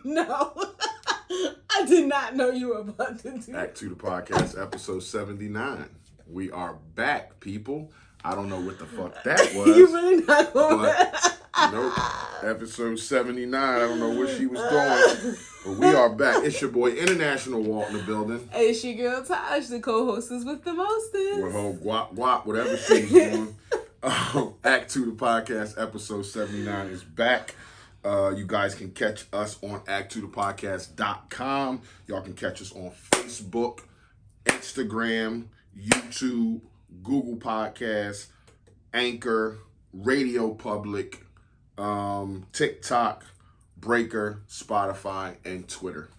No. I did not know you were about to do that. A2TP podcast, episode 79. We are back, people. I don't know what the fuck that was. You really not going but, nope. Episode 79. I don't know what she was doing. But we are back. It's your boy, International Walt in the building. Hey, it's your girl, Taj, the co-hostess with the mostest. With her guap, whatever she's doing. A2TP podcast, episode 79 is back. You guys can catch us on act2thepodcast.com. Y'all can catch us on Facebook, Instagram, YouTube, Google Podcasts, Anchor, Radio Public, TikTok, Breaker, Spotify, and Twitter.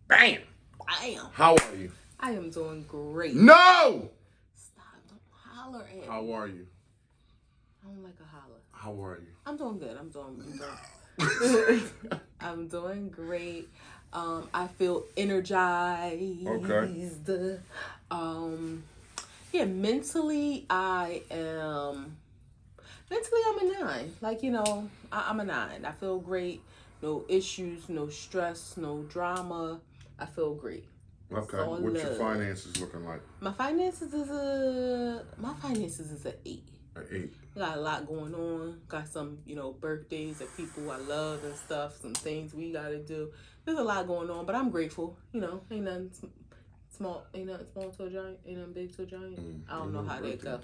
Bam! Bam! How are you? I am doing great. No! Stop, don't holler at me. How are you? I don't like a holler. How are you? I'm doing good. I'm doing great. I feel energized. Okay. Yeah, mentally I'm a 9. Like, I'm a 9. I feel great. No issues, no stress, no drama. I feel great. Okay. What's your finances looking like? My finances is an 8. An 8. Got a lot going on. Got some, birthdays of people I love and stuff. Some things we gotta do. There's a lot going on, but I'm grateful. Ain't nothing small. Ain't nothing small to a giant. Ain't nothing big to a giant. I don't know how that go.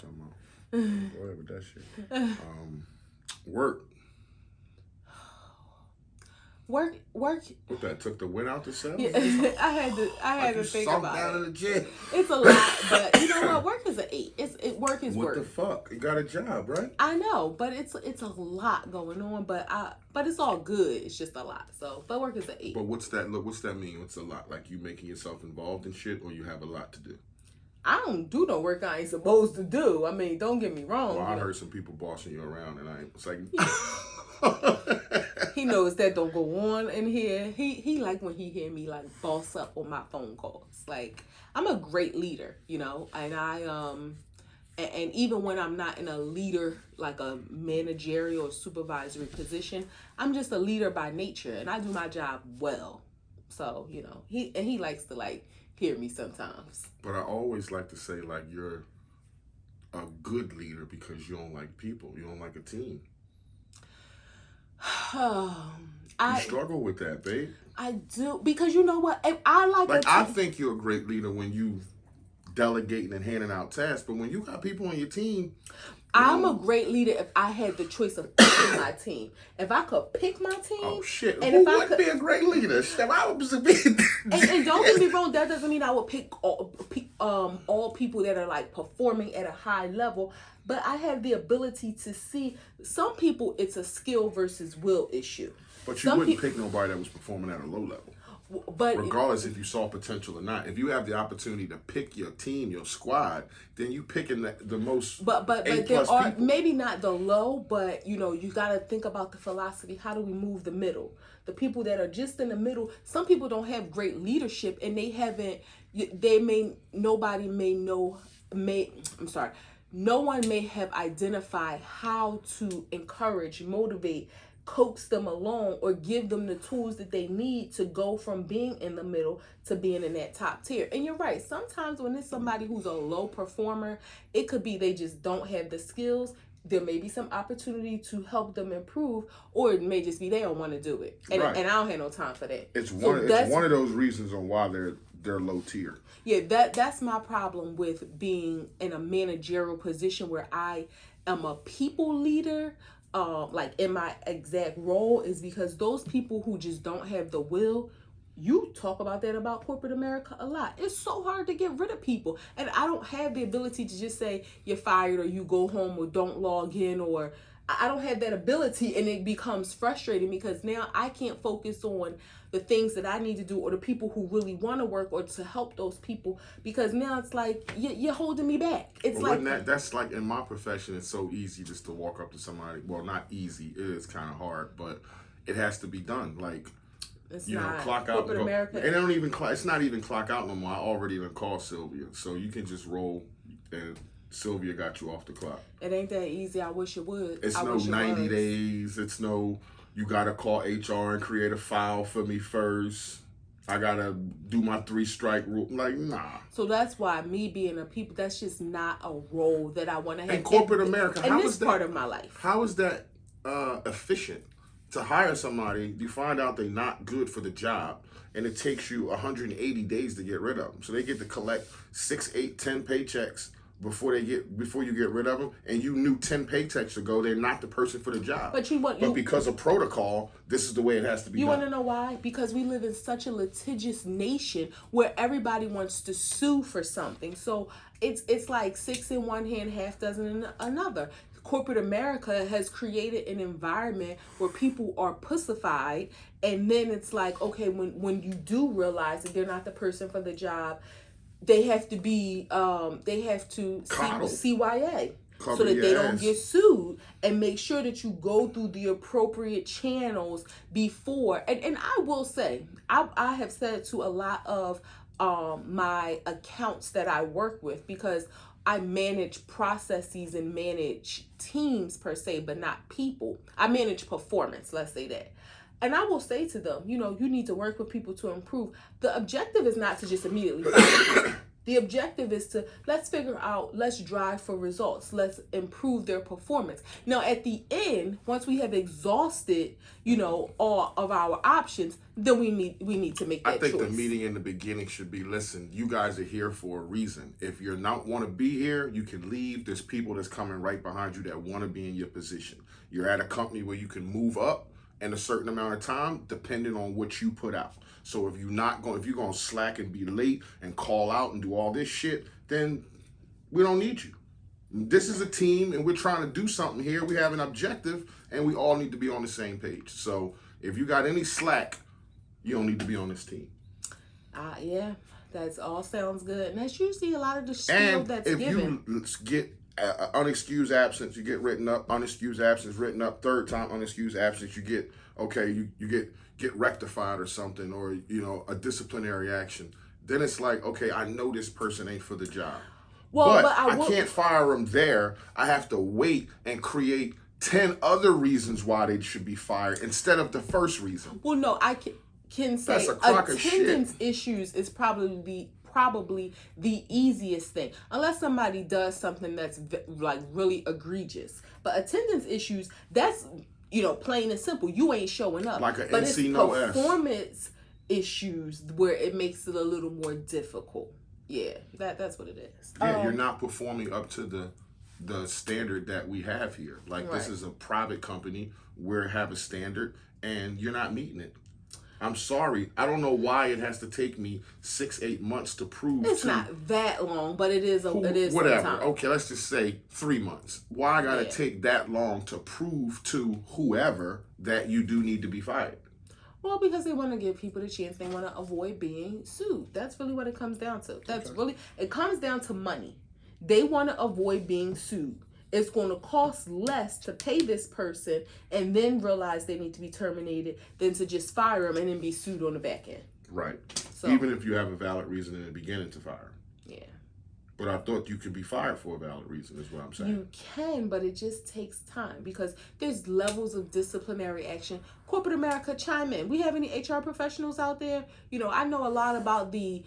Whatever that shit. Work. Work. What that took the wind out the sails? Yeah, I had to think about down it. in the gym. It's a lot, but you know what? Work is an 8. Work is what work. What the fuck? You got a job, right? I know, but it's a lot going on. But it's all good. It's just a lot. So, but work is an 8. But what's that mean? What's a lot? Like you making yourself involved in shit, or you have a lot to do? I don't do no work I ain't supposed to do. I mean, don't get me wrong. Well, I heard some people bossing you around, and it's like. He knows that don't go on in here. He like when he hear me like boss up on my phone calls. Like I'm a great leader, and I and even when I'm not in a leader like a managerial or supervisory position, I'm just a leader by nature, and I do my job well. So he likes to like hear me sometimes. But I always like to say like you're a good leader because you don't like people. You don't like a team. You struggle with that, babe. I do, because you know what? If I I think you're a great leader when you delegating and handing out tasks, but when you got people on your team, I'm a great leader if I had the choice of picking my team. If I could pick my team. Oh shit! And who would be a great leader? I would be. And don't get me wrong, that doesn't mean I would pick all people that are like performing at a high level. But I have the ability to see some people. It's a skill versus will issue. But you wouldn't pick nobody that was performing at a low level. But regardless if you saw potential or not, if you have the opportunity to pick your team, your squad, then you picking the most. But there are people. Maybe not the low, but you got to think about the philosophy. How do we move the middle? The people that are just in the middle. Some people don't have great leadership, and they haven't. No one may have identified how to encourage, motivate, coax them along, or give them the tools that they need to go from being in the middle to being in that top tier. And you're right. Sometimes when it's somebody who's a low performer, it could be they just don't have the skills. There may be some opportunity to help them improve, or it may just be they don't want to do it. And, right. And I don't have no time for that. It's one of those reasons on why they're low tier. Yeah, that's my problem with being in a managerial position where I am a people leader. Like in my exact role, is because those people who just don't have the will, you talk about that about corporate America a lot. It's so hard to get rid of people. And I don't have the ability to just say you're fired or you go home or don't log in, or I don't have that ability, and it becomes frustrating because now I can't focus on the things that I need to do or the people who really want to work or to help those people, because now it's like you're holding me back. It's that's like in my profession, it's so easy just to walk up to somebody. Well, not easy. It is kind of hard, but it has to be done. Like, it's clock out. Corporate America. And they don't even it's not even clock out no more. I already done called Sylvia, so you can just roll and Sylvia got you off the clock. It ain't that easy. I wish it would. It's no 90 days. It's no You gotta call HR and create a file for me first. I gotta do my 3-strike rule. Like, nah. So that's why me being a people, that's just not a role that I want to have in corporate America. In this part of my life, how is that efficient? To hire somebody, you find out they're not good for the job, and it takes you 180 days to get rid of them. So they get to collect 6, 8, 10 paychecks before you get rid of them, and you knew 10 paychecks ago they're not the person for the job. But because of protocol, this is the way it has to be. You want to know why? Because we live in such a litigious nation where everybody wants to sue for something. So it's like 6 in one hand, half dozen in another. Corporate America has created an environment where people are pussified, and then it's like, okay, when you do realize that they're not the person for the job, they have to be CYA so that they don't get sued, and make sure that you go through the appropriate channels before. And I will say, I have said to a lot of my accounts that I work with, because I manage processes and manage teams per se, but not people. I manage performance, let's say that. And I will say to them, you need to work with people to improve. The objective is not to just immediately fire people. The objective is to, let's drive for results. Let's improve their performance. Now, at the end, once we have exhausted, all of our options, then we need to make that choice. I think the meeting in the beginning should be, listen, you guys are here for a reason. If you're not want to be here, you can leave. There's people that's coming right behind you that want to be in your position. You're at a company where you can move up in a certain amount of time, depending on what you put out. So if you're going to slack and be late and call out and do all this shit, then we don't need you. This is a team, and we're trying to do something here. We have an objective, and we all need to be on the same page. So if you got any slack, you don't need to be on this team. Yeah, that all sounds good. And that's usually a lot of the spiel that's given. And if you get unexcused absence, you get written up. Unexcused absence written up. Third time unexcused absence, you get you get rectified or something, or a disciplinary action. Then it's like, okay, I know this person ain't for the job. Well, but I can't fire them there. I have to wait and create 10 other reasons why they should be fired instead of the first reason. Well, no, I can say attendance issues is probably the easiest thing, unless somebody does something that's like really egregious. But attendance issues, that's plain and simple. You ain't showing up. Like an but NC it's no S. Performance issues where it makes it a little more difficult. Yeah, that's what it is. Yeah, you're not performing up to the standard that we have here. Like, right. This is a private company. We have a standard, and you're not meeting it. I'm sorry. I don't know why it has to take me 6-8 months to prove. It's not that long, but it is. It is whatever. Time. Okay, let's just say 3 months. Why I gotta take that long to prove to whoever that you do need to be fired? Well, because they want to give people the chance. They want to avoid being sued. That's really what it comes down to. It comes down to money. They want to avoid being sued. It's going to cost less to pay this person and then realize they need to be terminated than to just fire them and then be sued on the back end. Right. So, even if you have a valid reason in the beginning to fire. Yeah. But I thought you could be fired for a valid reason, is what I'm saying. You can, but it just takes time because there's levels of disciplinary action. Corporate America, chime in. We have any HR professionals out there? I know a lot about the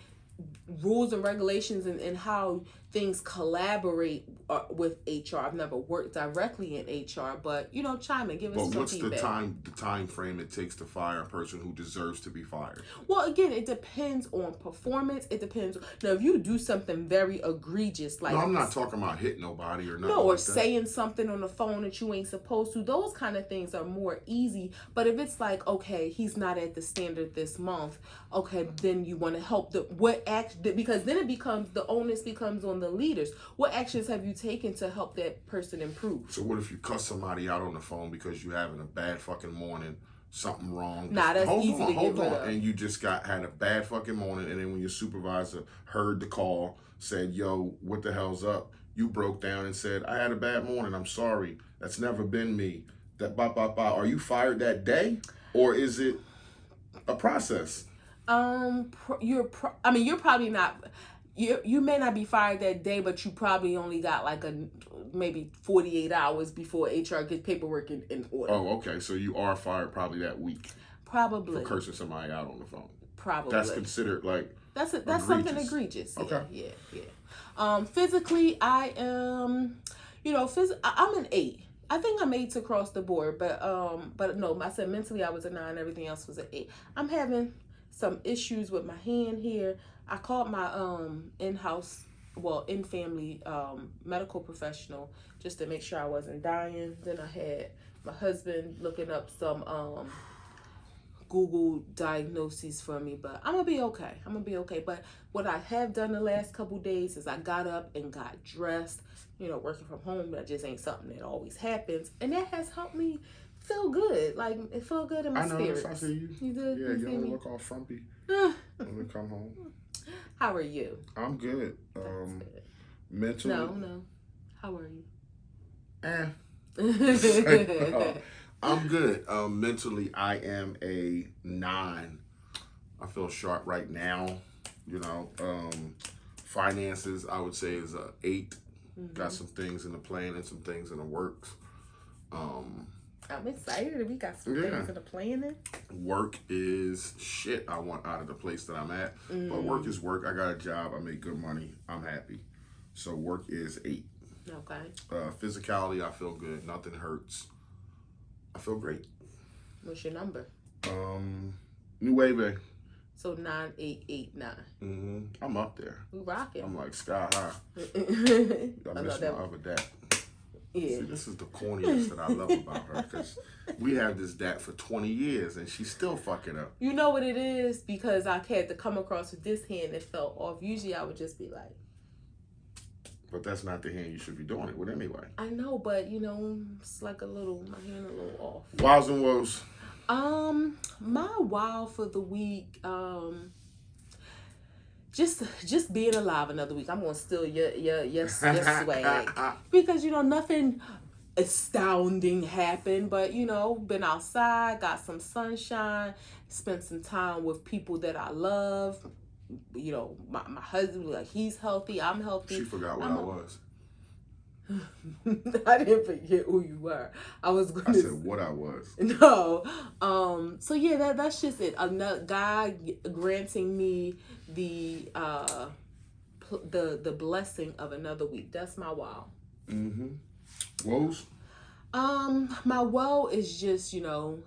rules and regulations and how things collaborate with HR. I've never worked directly in HR, but chime in, give us some feedback. But what's the time frame it takes to fire a person who deserves to be fired? Well, again, it depends on performance. It depends. Now, if you do something very egregious, like I'm not talking about hitting nobody or nothing. No, or like that. Saying something on the phone that you ain't supposed to. Those kind of things are more easy. But if it's like, okay, he's not at the standard this month. Okay, then you want to help because then the onus becomes on the leaders. What actions have you taken to help that person improve? So what if you cuss somebody out on the phone because you're having a bad fucking morning, something wrong? Nah, that's easy to get rid of. And you just had a bad fucking morning, and then when your supervisor heard the call, said, yo, what the hell's up? You broke down and said, I had a bad morning, I'm sorry. That's never been me. Are you fired that day? Or is it a process? You're probably not. you may not be fired that day, but you probably only got like maybe 48 hours before HR gets paperwork in order. Oh, okay. So you are fired probably that week. Probably. For cursing somebody out on the phone. Probably. That's considered like that's something egregious. Okay. Yeah. Physically, I am, I'm an 8. I think I'm 8 across the board, but no, I said mentally I was a 9. Everything else was an 8. I'm having some issues with my hand here. I called my in-family medical professional just to make sure I wasn't dying. Then I had my husband looking up some Google diagnoses for me, but I'm gonna be okay. But what I have done the last couple days is I got up and got dressed. Working from home, that just ain't something that always happens, and that has helped me feel good. Like, it felt good in my spirits. I see you. You did? Yeah, you don't look all frumpy when we come home. How are you? I'm good. Mentally. No. How are you? I'm good. Mentally, I am a 9. I feel sharp right now. Finances, I would say, is a 8. Mm-hmm. Got some things in the plan and some things in the works. I'm excited. We got some things in the planning. Work is shit I want out of the place that I'm at. But work is work. I got a job. I make good money. I'm happy. So work is 8. Okay. Physicality, I feel good. Nothing hurts. I feel great. What's your number? Nueve. So 9889. Mm-hmm. I'm up there. We rocking. I'm like sky high. I miss my other dad. Yeah. See, this is the corniness that I love about her, because we had this dad for 20 years and she's still fucking up. You know what it is? Because I had to come across with this hand that fell off. Usually I would just be like. But that's not the hand you should be doing it with anyway. I know, but it's like my hand a little off. Wows and woes. My wow for the week, just being alive another week. I'm gonna steal your swag because nothing astounding happened, but been outside, got some sunshine, spent some time with people that I love. My husband, like, he's healthy, I'm healthy. She forgot what I was. I didn't forget who you were. I said what I was. No. So yeah, that's just it. Another God granting me the blessing of another week. That's my wow. Mm-hmm. Woes? My woe is just, and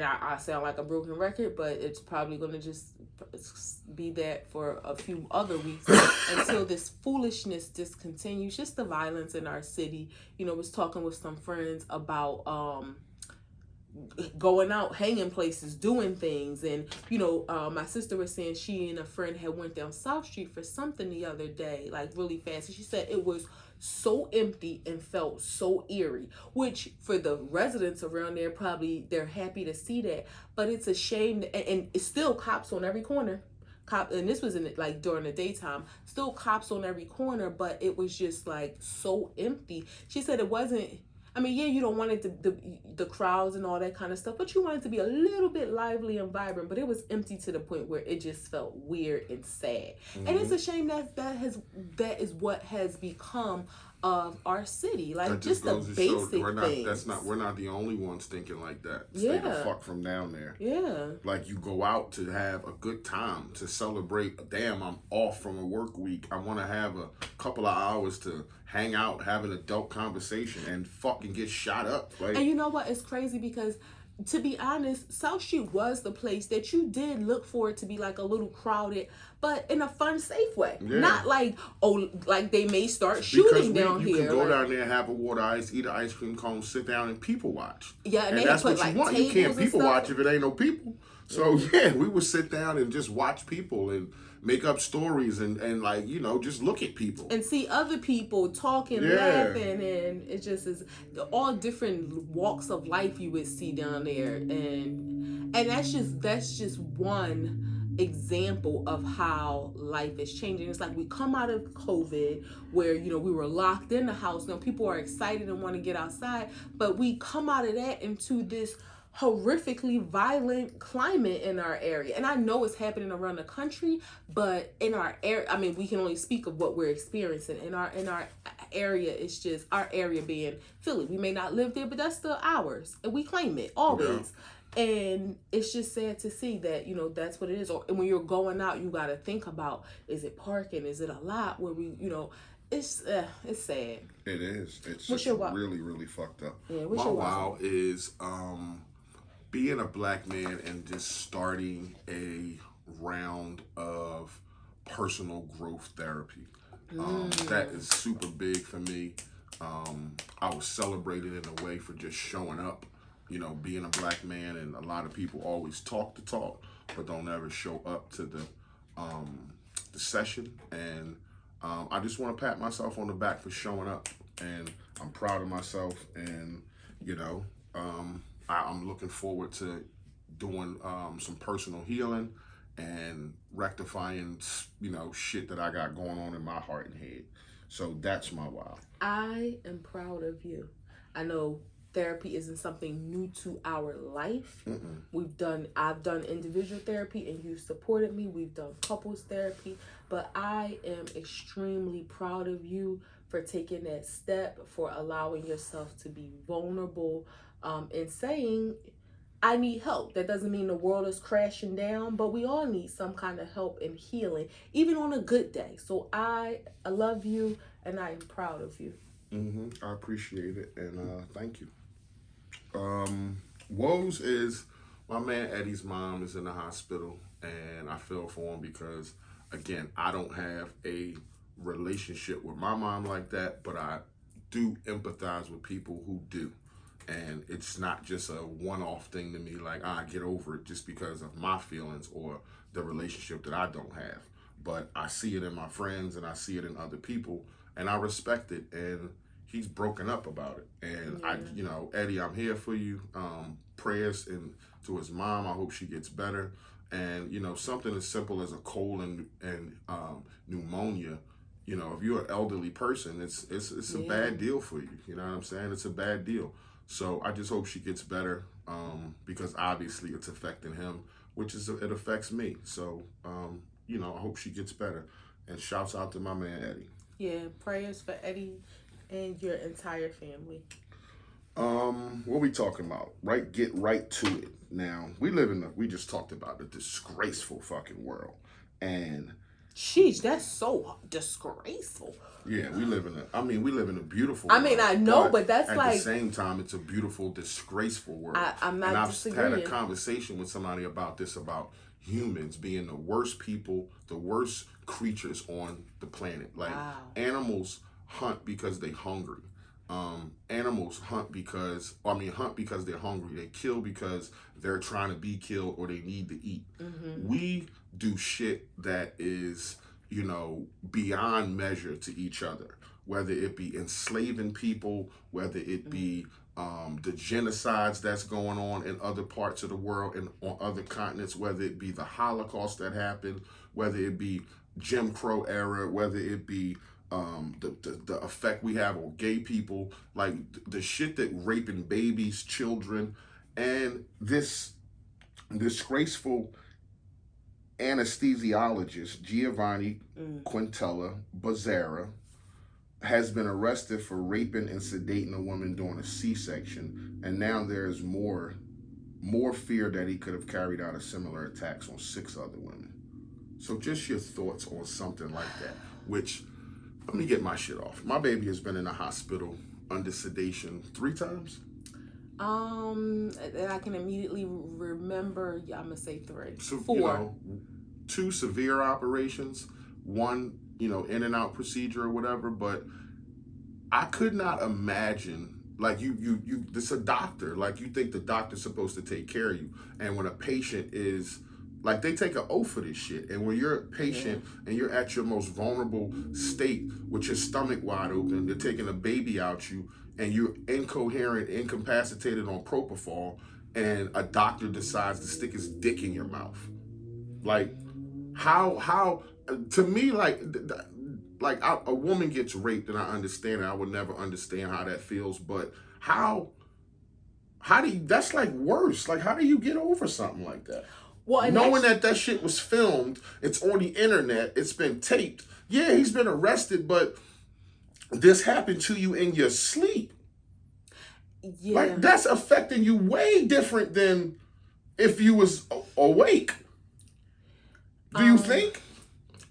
I sound like a broken record, but it's probably going to just be that for a few other weeks until this foolishness discontinues. Just the violence in our city. Was talking with some friends about going out, hanging places, doing things, and my sister was saying she and a friend had went down South Street for something the other day, like really fast, and she said it was so empty and felt so eerie, which for the residents around there, probably they're happy to see that, but it's a shame and it's still cops on every corner. And this was during the daytime, still cops on every corner, but it was just like so empty. She said it wasn't, you don't want it the crowds and all that kind of stuff, but you want it to be a little bit lively and vibrant, but it was empty to the point where it just felt weird and sad. Mm-hmm. And it's a shame that is what has become of our city. Like, just the basic things. We're not the only ones thinking like that. Stay the fuck from down there. Yeah. Like, you go out to have a good time, to celebrate, damn, I'm off from a work week. I want to have a couple of hours to hang out, have an adult conversation, and fucking get shot up. Like, and you know what? It's crazy because, to be honest, South Street was the place that you did look for it to be like a little crowded, but in a fun, safe way. Yeah. Not like, they may start shooting down here. You can go down there, have a water ice, eat an ice cream cone, sit down and people watch. Yeah, and that's what you want. You can't people watch if it ain't no people. So yeah, we would sit down and just watch people and make up stories and just look at people and see other people talking, laughing, and it just is all different walks of life you would see down there, and that's just one example of how life is changing. It's like we come out of COVID where we were locked in the house. Now people are excited and want to get outside, but we come out of that into this horrifically violent climate in our area. And I know it's happening around the country, but in our area, I mean, we can only speak of what we're experiencing in our area. It's just our area being Philly. We may not live there, but that's still ours, and we claim it always. Yeah. And it's just sad to see that, you know, that's what it is. Or when you're going out, you got to think about, is it parking? Is it a lot where we, you know, it's sad. It is. It's what's just really, really fucked up. Yeah, my wow is being a black man and just starting a round of personal growth therapy. That is super big for me. I was celebrated in a way for just showing up, you know, being a black man, and a lot of people always talk the talk, but don't ever show up to the session. And I just want to pat myself on the back for showing up, and I'm proud of myself. And you know, I'm looking forward to doing some personal healing and rectifying, you know, shit that I got going on in my heart and head. So that's my wow. I am proud of you. I know therapy isn't something new to our life. I've done individual therapy and you supported me. We've done couples therapy, but I am extremely proud of you for taking that step, for allowing yourself to be vulnerable, and saying, I need help. That doesn't mean the world is crashing down, but we all need some kind of help and healing, even on a good day. So I love you, and I am proud of you. I appreciate it, and thank you. Woes is my man Eddie's mom is in the hospital, and I feel for him because, again, I don't have a relationship with my mom like that, but I do empathize with people who do. And it's not just a one-off thing to me, like, get over it just because of my feelings or the relationship that I don't have. But I see it in my friends and I see it in other people, and I respect it. And he's broken up about it. And you know, Eddie, I'm here for you. Prayers and to his mom. I hope she gets better. And, you know, something as simple as a cold and pneumonia, you know, if you're an elderly person, it's a bad deal for you. You know what I'm saying? It's a bad deal. So I just hope she gets better, because obviously it's affecting him, which is, it affects me. So, you know, I hope she gets better. And shouts out to my man, Eddie. Yeah, prayers for Eddie and your entire family. What we talking about? Right, get right to it. Now, we just talked about the disgraceful fucking world. And sheesh, that's so disgraceful. Yeah, we live in a beautiful world. I mean, I know, but that's at like... At the same time, it's a beautiful, disgraceful world. I'm not disagreeing. I've had a conversation with somebody about this, about humans being the worst people, the worst creatures on the planet. Like, animals hunt because they're hungry. Animals hunt because they're hungry. They kill because they're trying to be killed or they need to eat. We do shit that is, you know, beyond measure to each other, whether it be enslaving people, whether it be the genocides that's going on in other parts of the world and on other continents, whether it be the Holocaust that happened, whether it be Jim Crow era, whether it be the effect we have on gay people, like the shit that raping babies, children, and this disgraceful anesthesiologist, Giovanni Quintella Bazzara, has been arrested for raping and sedating a woman during a C-section, and now there's more fear that he could have carried out a similar attacks on 6 other women. So just your thoughts on something like that, which... Let me get my shit off. My baby has been in the hospital under sedation 3 times. And I can immediately remember, I'm gonna say 3. So, 4. You know, 2 severe operations, 1, you know, in and out procedure or whatever. But I could not imagine, like, this a doctor. Like, you think the doctor's supposed to take care of you. And when a patient is... Like, they take an oath for this shit. And when you're a patient and you're at your most vulnerable state with your stomach wide open, they're taking a baby out you, and you're incoherent, incapacitated on propofol, and a doctor decides to stick his dick in your mouth. Like, how to me, like a woman gets raped, and I understand it. I would never understand how that feels, but how that's like worse. Like, how do you get over something like that? Well, and knowing that shit was filmed, it's on the internet, it's been taped. Yeah, he's been arrested, but this happened to you in your sleep. Yeah. Like, that's affecting you way different than if you was awake. Do you think?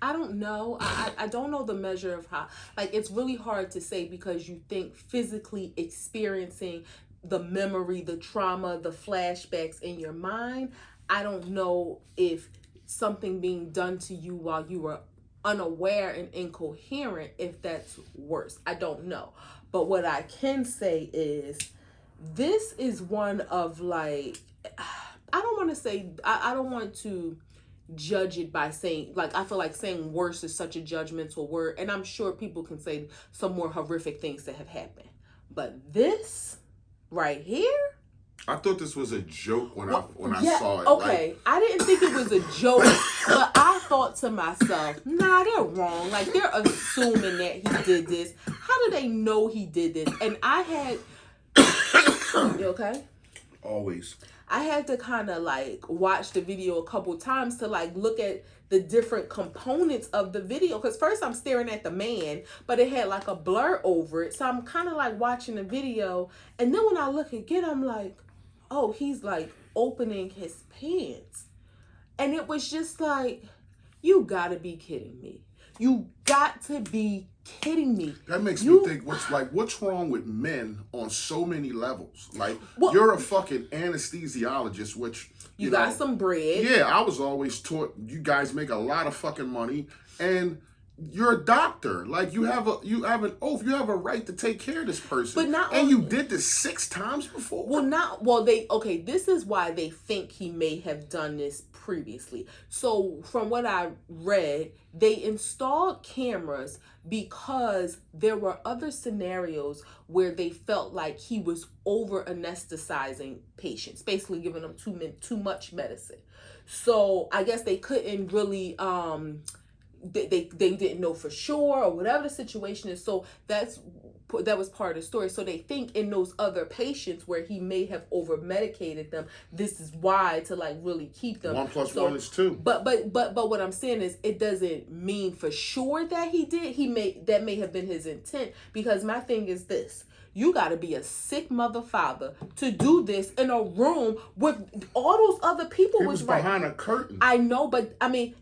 I don't know. I don't know the measure of how, like, it's really hard to say because you think physically experiencing the memory, the trauma, the flashbacks in your mind. I don't know if something being done to you while you were unaware and incoherent, if that's worse. I don't know. But what I can say is this is one of, like, I don't want to say, I don't want to judge it by saying, like, I feel like saying worse is such a judgmental word, and I'm sure people can say some more horrific things that have happened. But this right here, I thought this was a joke when I saw it. Okay, like, I didn't think it was a joke, but I thought to myself, nah, they're wrong. Like, they're assuming that he did this. How do they know he did this? And I had, you okay? Always. I had to kind of like watch the video a couple times to like look at the different components of the video. Because first I'm staring at the man, but it had like a blur over it. So I'm kind of like watching the video. And then when I look again, I'm like, oh, he's like opening his pants. And it was just like, you gotta be kidding me. You got to be kidding me. That makes me think, what's wrong with men on so many levels? Like, you're a fucking anesthesiologist, which you got some bread. Yeah, I was always taught you guys make a lot of fucking money, and you're a doctor. Like, you have an oath. You have a right to take care of this person. But not and you did this 6 times before. This is why they think he may have done this previously. So from what I read, they installed cameras because there were other scenarios where they felt like he was over anesthetizing patients, basically giving them too much medicine. So I guess they couldn't really they didn't know for sure or whatever the situation is. So that was part of the story. So they think in those other patients where he may have over medicated them, this is why, to like really keep them. 1 + 1 is 2. But what I'm saying is, it doesn't mean for sure that he did. That may have been his intent, because my thing is this. You got to be a sick mother father to do this in a room with all those other people. He was behind a curtain. I know, but I mean,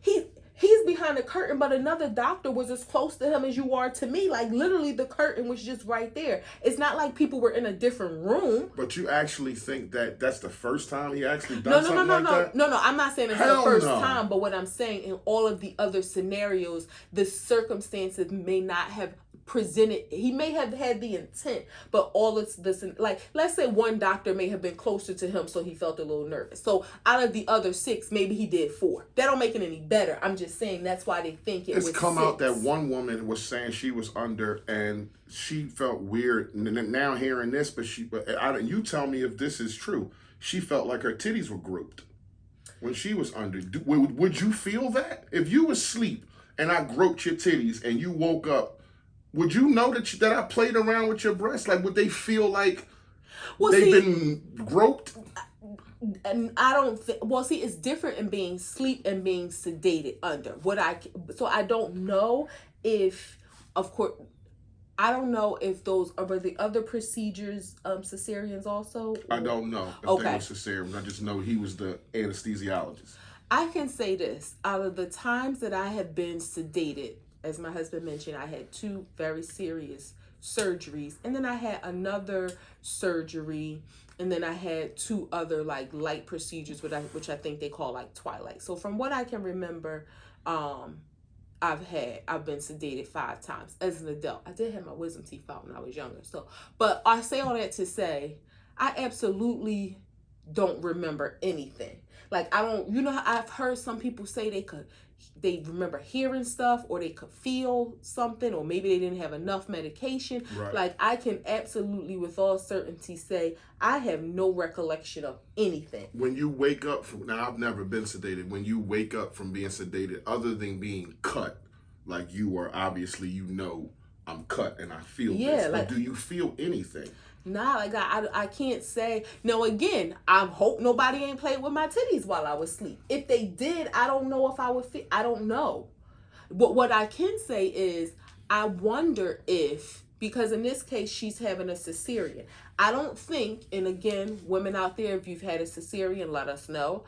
He's behind the curtain, but another doctor was as close to him as you are to me. Like, literally, the curtain was just right there. It's not like people were in a different room. But you actually think that that's the first time he actually done something like that? No, I'm not saying it's the first time. But what I'm saying, in all of the other scenarios, the circumstances may not have presented. He may have had the intent, but all of this, like, let's say one doctor may have been closer to him, so he felt a little nervous. So out of the other 6, maybe he did 4. That don't make it any better. I'm just saying that's why they think it was 6. It's come out that one woman was saying she was under and she felt weird. And now hearing this, but you tell me if this is true. She felt like her titties were grouped when she was under. Would you feel that if you was asleep and I groped your titties and you woke up? Would you know that I played around with your breasts? Like, would they feel like been groped? And I don't think. Well, see, it's different in being asleep and being sedated under. So I don't know if, of course, I don't know if those are the other procedures, cesareans also. I don't know if they were cesarean. I just know he was the anesthesiologist. I can say this: out of the times that I have been sedated, as my husband mentioned, I had 2 very serious surgeries, and then I had another surgery, and then I had 2 other like light procedures, which I think they call like twilight. So from what I can remember, I've been sedated 5 times as an adult. I did have my wisdom teeth out when I was younger. So, but I say all that to say, I absolutely don't remember anything. Like, I don't, I've heard some people say they remember hearing stuff, or they could feel something, or maybe they didn't have enough medication. Right. Like, I can absolutely with all certainty say I have no recollection of anything. When you wake up now I've never been sedated. When you wake up from being sedated, other than being cut, like you are obviously, I'm cut and I feel this. Like, but do you feel anything? Nah, like I can't say. No, again, I hope nobody ain't played with my titties while I was asleep. If they did, I don't know if I would fit. I don't know. But what I can say is, I wonder if, because in this case, she's having a cesarean. I don't think, and again, women out there, if you've had a cesarean, let us know.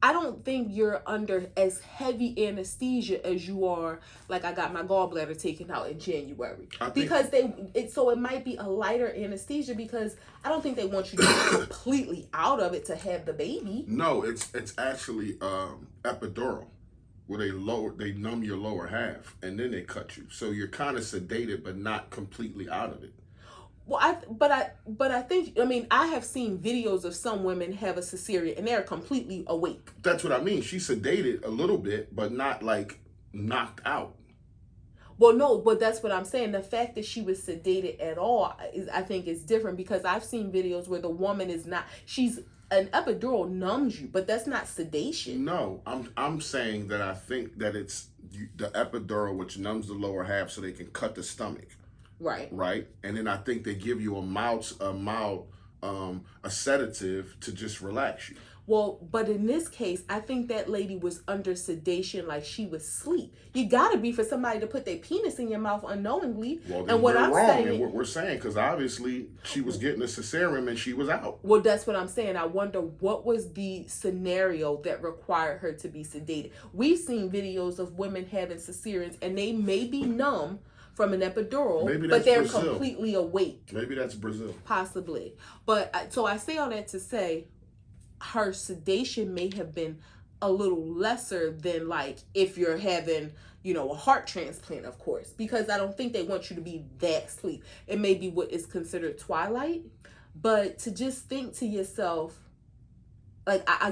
I don't think you're under as heavy anesthesia as you are. Like I got my gallbladder taken out in January because so it might be a lighter anesthesia because I don't think they want you to be completely out of it to have the baby. No, it's actually epidural, where they numb your lower half and then they cut you, so you're kind of sedated but not completely out of it. Well, I think, I mean, I have seen videos of some women have a cesarean and they're completely awake. That's what I mean. She's sedated a little bit, but not like knocked out. Well, no, but that's what I'm saying. The fact that she was sedated at all, I think is different because I've seen videos where the woman is not, an epidural numbs you, but that's not sedation. No, I'm saying that I think that it's the epidural which numbs the lower half so they can cut the stomach. Right. And then I think they give you a sedative to just relax you. Well, but in this case, I think that lady was under sedation, like she was asleep. You gotta be for somebody to put their penis in your mouth unknowingly. Well, then we're wrong in what we're saying, because obviously she was getting a cesarean and she was out. Well, that's what I'm saying. I wonder what was the scenario that required her to be sedated. We've seen videos of women having cesareans and they may be numb from an epidural, but they're Brazil. Completely awake. Maybe that's Brazil. Possibly. But so I say all that to say her sedation may have been a little lesser than like if you're having, a heart transplant, of course, because I don't think they want you to be that asleep. It may be what is considered twilight, but to just think to yourself, like, I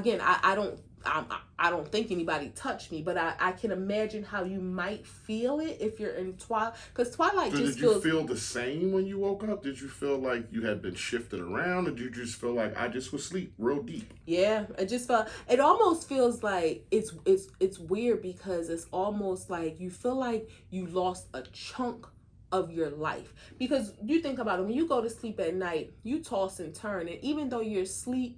don't think anybody touched me, but I can imagine how you might feel it if you're in twilight, because twilight just feels... Did you feel the same when you woke up? Did you feel like you had been shifted around, or did you just feel like I just was asleep real deep? Yeah, it almost feels like it's weird because it's almost like you feel like you lost a chunk of your life. Because you think about it, when you go to sleep at night, you toss and turn, and even though you're asleep,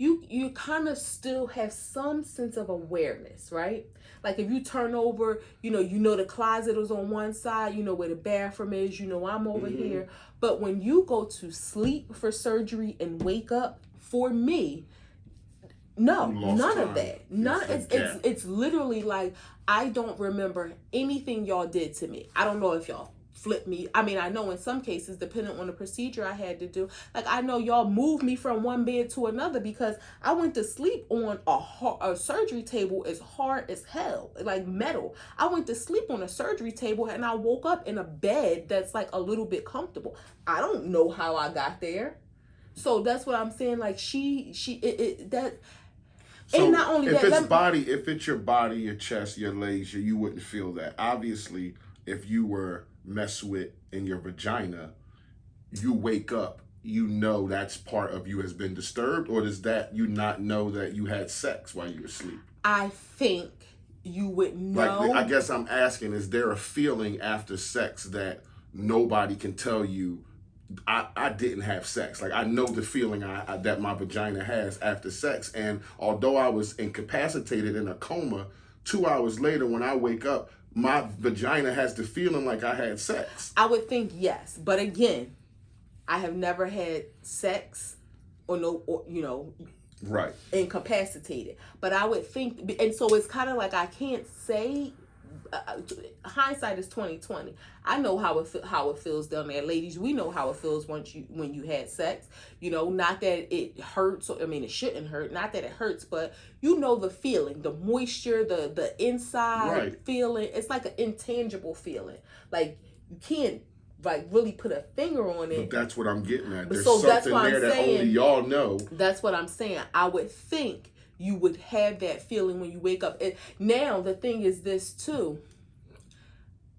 you kind of still have some sense of awareness, right? Like if you turn over, the closet is on one side, where the bathroom is, I'm over here. But when you go to sleep for surgery and wake up, for me, no, none of that. It's literally like I don't remember anything y'all did to me. I don't know if y'all flip me. I mean, I know in some cases, depending on the procedure I had to do, like I know y'all moved me from one bed to another because I went to sleep on a surgery table as hard as hell, like metal. I went to sleep on a surgery table and I woke up in a bed that's like a little bit comfortable. I don't know how I got there. So that's what I'm saying. Like that. So and not only if that, if it's your body, your chest, your legs, you wouldn't feel that. Obviously, if you were messed with in your vagina, you wake up, that's part of you has been disturbed, or does that you not know that you had sex while you were asleep? I think you would know. Like, I guess I'm asking, is there a feeling after sex that nobody can tell you, I didn't have sex? Like, I know the feeling that my vagina has after sex, and although I was incapacitated in a coma, 2 hours later when I wake up, my vagina has the feeling like I had sex. I would think yes, but again, I have never had sex right, incapacitated. But I would think, and so it's kind of like I can't say. Hindsight is 20/20. I know how it feels down there, ladies. We know how it feels when you had sex. Not that it hurts. It shouldn't hurt. Not that it hurts, but the feeling, the moisture, the inside feeling. It's like an intangible feeling. Like you can't really put a finger on it. But that's what I'm getting at. There's so something there that only y'all know. That's what I'm saying. I would think you would have that feeling when you wake up. Now, the thing is this too.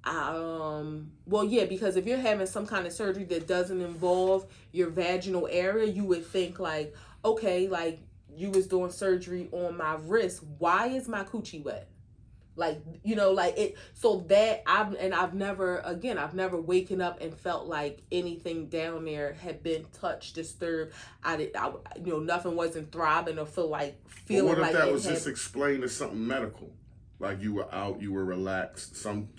Because if you're having some kind of surgery that doesn't involve your vaginal area, you would think like, okay, like you was doing surgery on my wrist. Why is my coochie wet? Like, like it. So that I've never waken up and felt like anything down there had been touched, disturbed. Nothing wasn't throbbing or feeling what if like that it was had. just explained as something medical? Like you were out, you were relaxed. Some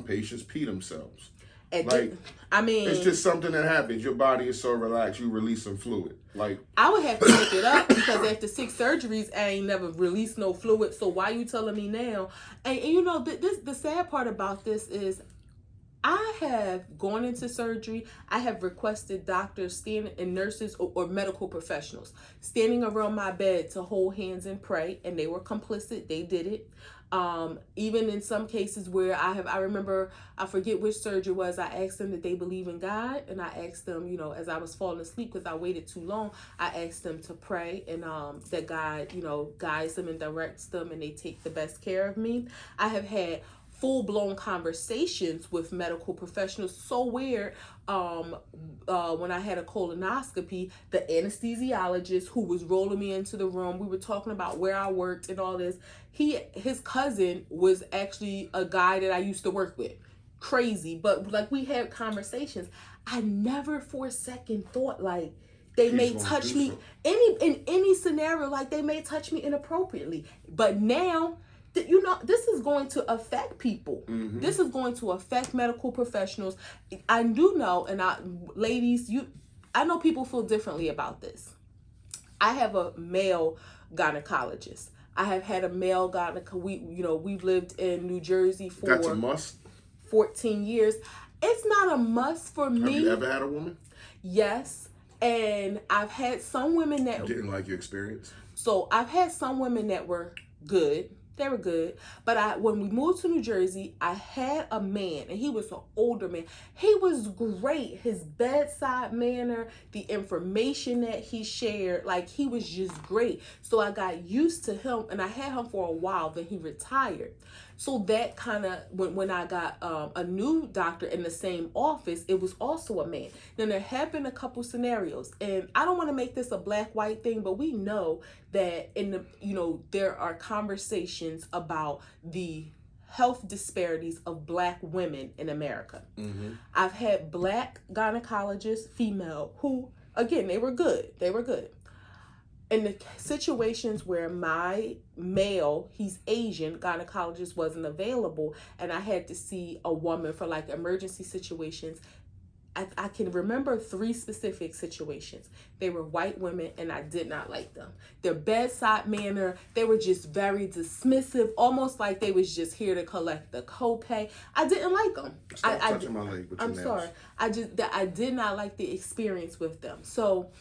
patients pee themselves. Like, it's just something that happens. Your body is so relaxed, you release some fluid. Like, I would have to look it up because after 6 surgeries, I ain't never released no fluid. So why you telling me now? And the sad part about this is I have gone into surgery. I have requested doctors and nurses or medical professionals standing around my bed to hold hands and pray, and they were complicit. They did it. Even in some cases where I remember, I forget which surgery was, I asked them that they believe in God, and I asked them, as I was falling asleep because I waited too long, I asked them to pray, and that God, guides them and directs them, and they take the best care of me. I have had full-blown conversations with medical professionals. So weird. When I had a colonoscopy, the anesthesiologist who was rolling me into the room, we were talking about where I worked and all this. His cousin was actually a guy that I used to work with. Crazy, but like we had conversations. I never for a second thought like they may touch me in any scenario, like they may touch me inappropriately. But now, this is going to affect people. mm-hmm. This is going to affect medical professionals. I do know, ladies, I know people feel differently about this. I have a male gynecologist. I have had a male gynecologist. We've lived in New Jersey for That's a must. 14 years. It's not a must for me. Have you ever had a woman? Yes. And I've had some women that didn't like your experience. So I've had some women that were good. They were good. But when we moved to New Jersey, I had a man, and he was an older man. He was great. His bedside manner, the information that he shared, like he was just great. So I got used to him, and I had him for a while. Then he retired. So that kind of, when I got a new doctor in the same office, it was also a man. Then there have been a couple scenarios, and I don't want to make this a black-white thing, but we know that there are conversations about the health disparities of Black women in America. Mm-hmm. I've had Black gynecologists, female, who, again, they were good. They were good. In the situations where my male, he's Asian, gynecologist wasn't available, and I had to see a woman for like emergency situations, I can remember 3 specific situations. They were white women, and I did not like them. Their bedside manner, they were just very dismissive, almost like they was just here to collect the copay. I didn't like them. Stop touching my leg with your nails. Sorry. I did not like the experience with them. So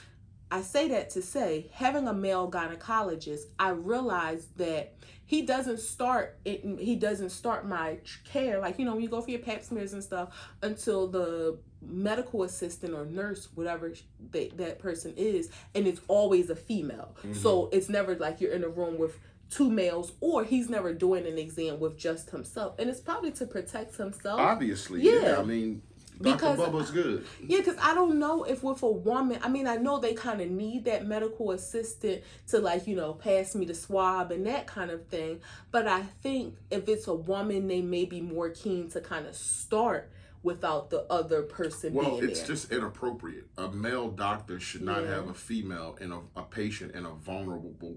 I say that to say, having a male gynecologist, I realized that he doesn't start my care, like, when you go for your pap smears and stuff, until the medical assistant or nurse, whatever that person is, and it's always a female. Mm-hmm. So it's never like you're in a room with 2 males, or he's never doing an exam with just himself. And it's probably to protect himself. Obviously, yeah. I mean, because Dr. Bubba's good. Yeah, because I don't know if with a woman, I know they kind of need that medical assistant to pass me the swab and that kind of thing. But I think if it's a woman, they may be more keen to kind of start without the other person being there. Well, it's just inappropriate. A male doctor should not have a female and a patient in a vulnerable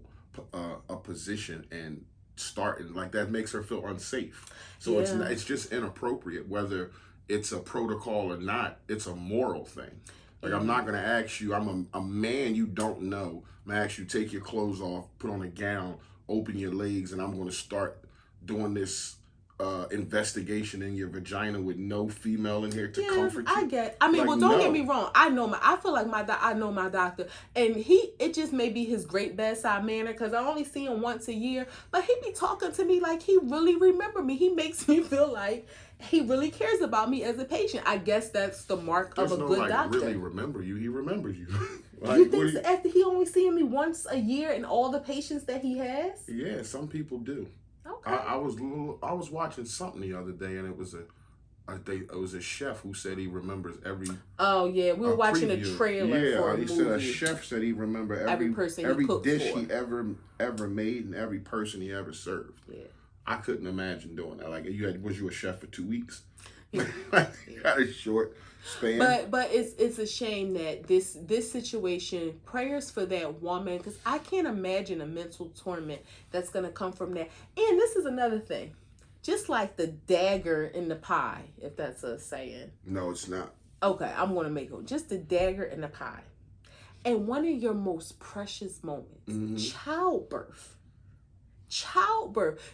a position and starting like that makes her feel unsafe. So it's just inappropriate, whether it's a protocol or not. It's a moral thing. Like, I'm not going to ask you, I'm a man you don't know. I'm going to ask you, take your clothes off, put on a gown, open your legs, and I'm going to start doing this investigation in your vagina with no female in here to comfort you. Don't get me wrong. I feel like I know my doctor, and it just may be his great bedside manner, because I only see him once a year, but he be talking to me like he really remember me. He makes me feel like he really cares about me as a patient. I guess that's the mark of a good doctor. Really remember you. He remembers you. You think so, after he only seeing me once a year and all the patients that he has? Yeah, some people do. Okay. I was watching something the other day, and it was a chef who said he remembers every. Oh yeah, we were watching preview. A trailer for a movie. Said a chef said he remember every person, every he dish for. he ever made, and every person he ever served. Yeah. I couldn't imagine doing that. Like, was you a chef for 2 weeks? Yeah. You had a short span. But it's a shame that this situation, prayers for that woman, because I can't imagine a mental torment that's gonna come from that. And this is another thing, just like the dagger in the pie, if that's a saying. No, it's not. Okay, I'm gonna make it just the dagger in the pie. And one of your most precious moments, childbirth.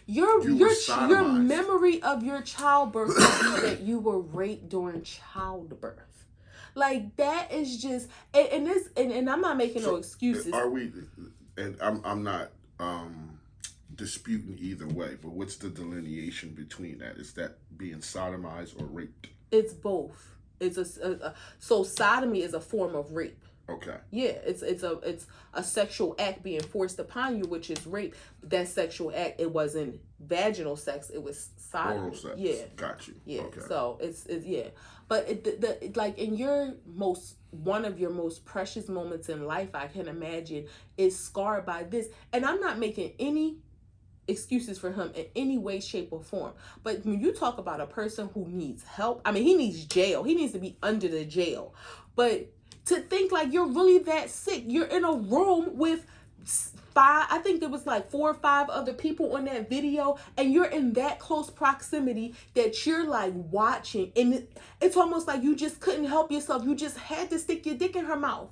Your memory of your childbirth would be that you were raped during childbirth. Like, that is just, and I'm not making no excuses. Are we? And I'm not disputing either way, but what's the delineation between that? Is that being sodomized or raped? It's both. So sodomy is a form of rape. Okay. Yeah, it's a sexual act being forced upon you, which is rape. But that sexual act, it wasn't vaginal sex, it was sodomy. Oral sex. Yeah. Got you. Yeah. Okay. So it's yeah. But like in one of your most precious moments in life, I can imagine, is scarred by this. And I'm not making any excuses for him in any way, shape, or form. But when you talk about a person who needs help, I mean, he needs jail. He needs to be under the jail. But to think like you're really that sick, you're in a room with I think there was like 4 or 5 other people on that video, and you're in that close proximity that you're like watching, and it's almost like you just couldn't help yourself. You just had to stick your dick in her mouth.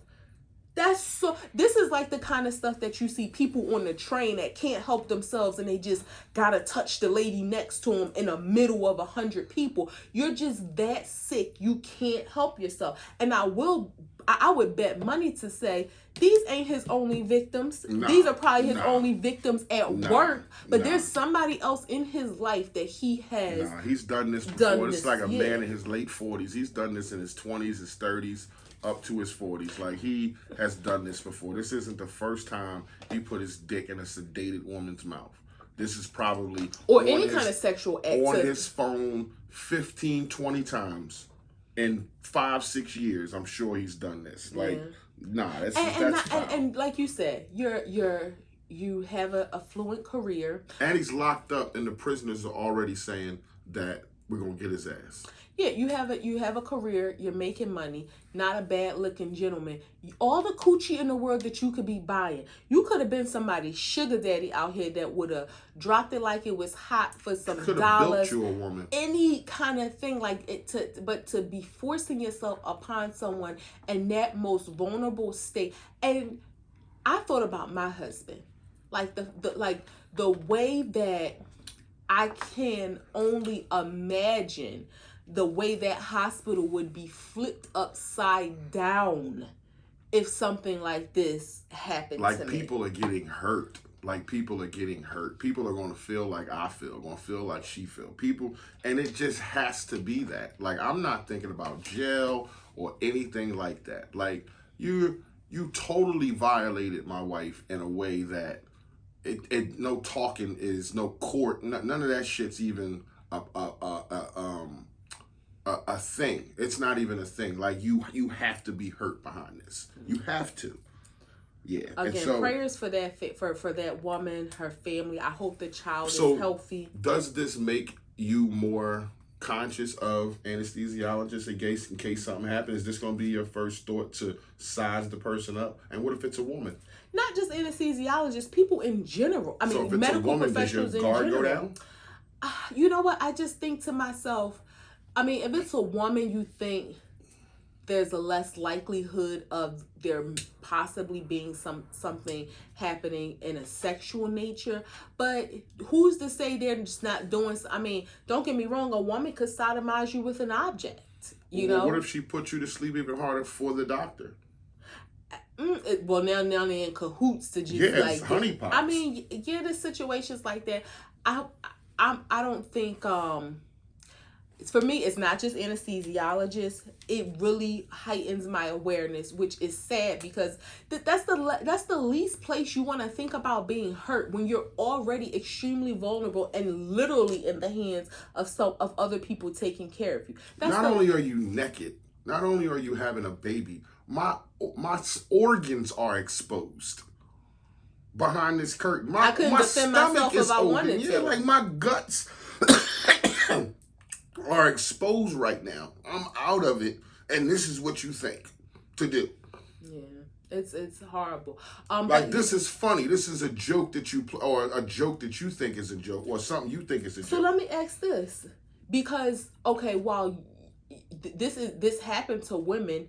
This is like the kind of stuff that you see people on the train that can't help themselves, and they just gotta touch the lady next to them in the middle of 100 people. You're just that sick, you can't help yourself. And I would bet money to say these ain't his only victims. These are probably his only victims at work. But there's somebody else in his life that he has. He's done this before. It's like a man in his late 40s. He's done this in his 20s, his 30s, up to his 40s. Like, he has done this before. This isn't the first time he put his dick in a sedated woman's mouth. This is probably any kind of sexual act on his phone 15, 20 times. In 5-6 years, I'm sure he's done this. Like, that's and like you said, you have a fluent career, and he's locked up, and the prisoners are already saying that we're gonna get his ass. Yeah, you have a career, you're making money, not a bad looking gentleman. All the coochie in the world that you could be buying. You could have been somebody's sugar daddy out here that would have dropped it like it was hot for some dollars. Built you a woman. Any kind of thing like it but to be forcing yourself upon someone in that most vulnerable state. And I thought about my husband. Like the way that I can only imagine the way that hospital would be flipped upside down if something like this happened to me. Like, people are getting hurt. People are going to feel like I feel, going to feel like she feel. And it just has to be that. Like, I'm not thinking about jail or anything like that. Like, you totally violated my wife in a way that no talking is, no court, none of that shit's even a thing. It's not even a thing. Like, you have to be hurt behind this. You have to. Yeah. Again, prayers for that woman, her family. I hope the child is healthy. Does this make you more conscious of anesthesiologists in case something happens? Is this going to be your first thought to size the person up? And what if it's a woman? Not just anesthesiologists, people in general. I mean, medical professionals in general. Does your guard go down? You know what? I just think to myself, I mean, if it's a woman, you think there's a less likelihood of there possibly being something happening in a sexual nature. But who's to say they're just not doing? I mean, don't get me wrong. A woman could sodomize you with an object. You know. What if she put you to sleep even harder for the doctor? Well, now they're in cahoots to just honeypots. I mean, there's situations like that. I don't think for me, it's not just anesthesiologists. It really heightens my awareness, which is sad because that's the least place you want to think about being hurt when you're already extremely vulnerable and literally in the hands of other people taking care of you. Not only are you naked, not only are you having a baby, my organs are exposed. behind this curtain. I couldn't defend myself if I wanted to. Yeah, like my guts are exposed right now. I'm out of it, and this is what you think to do. Yeah, it's horrible. Like, this is funny. This is a joke that you or a joke that you think is a joke, or something you think is a joke. So let me ask this, because okay, while this happened to women,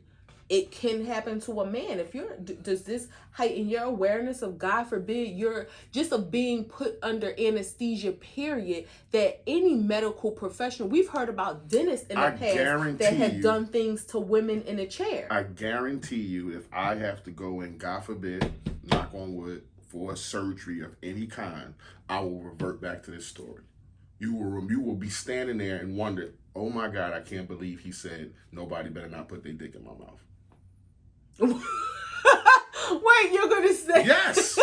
it can happen to a man. If does this heighten your awareness of, God forbid, you're just of being put under anesthesia, period, that any medical professional, we've heard about dentists in the past that have done things to women in a chair. I guarantee you, if I have to go in, God forbid, knock on wood, for a surgery of any kind, I will revert back to this story. You will be standing there and wonder, oh my God, I can't believe he said nobody better not put their dick in my mouth. Wait, you're gonna say? Yes.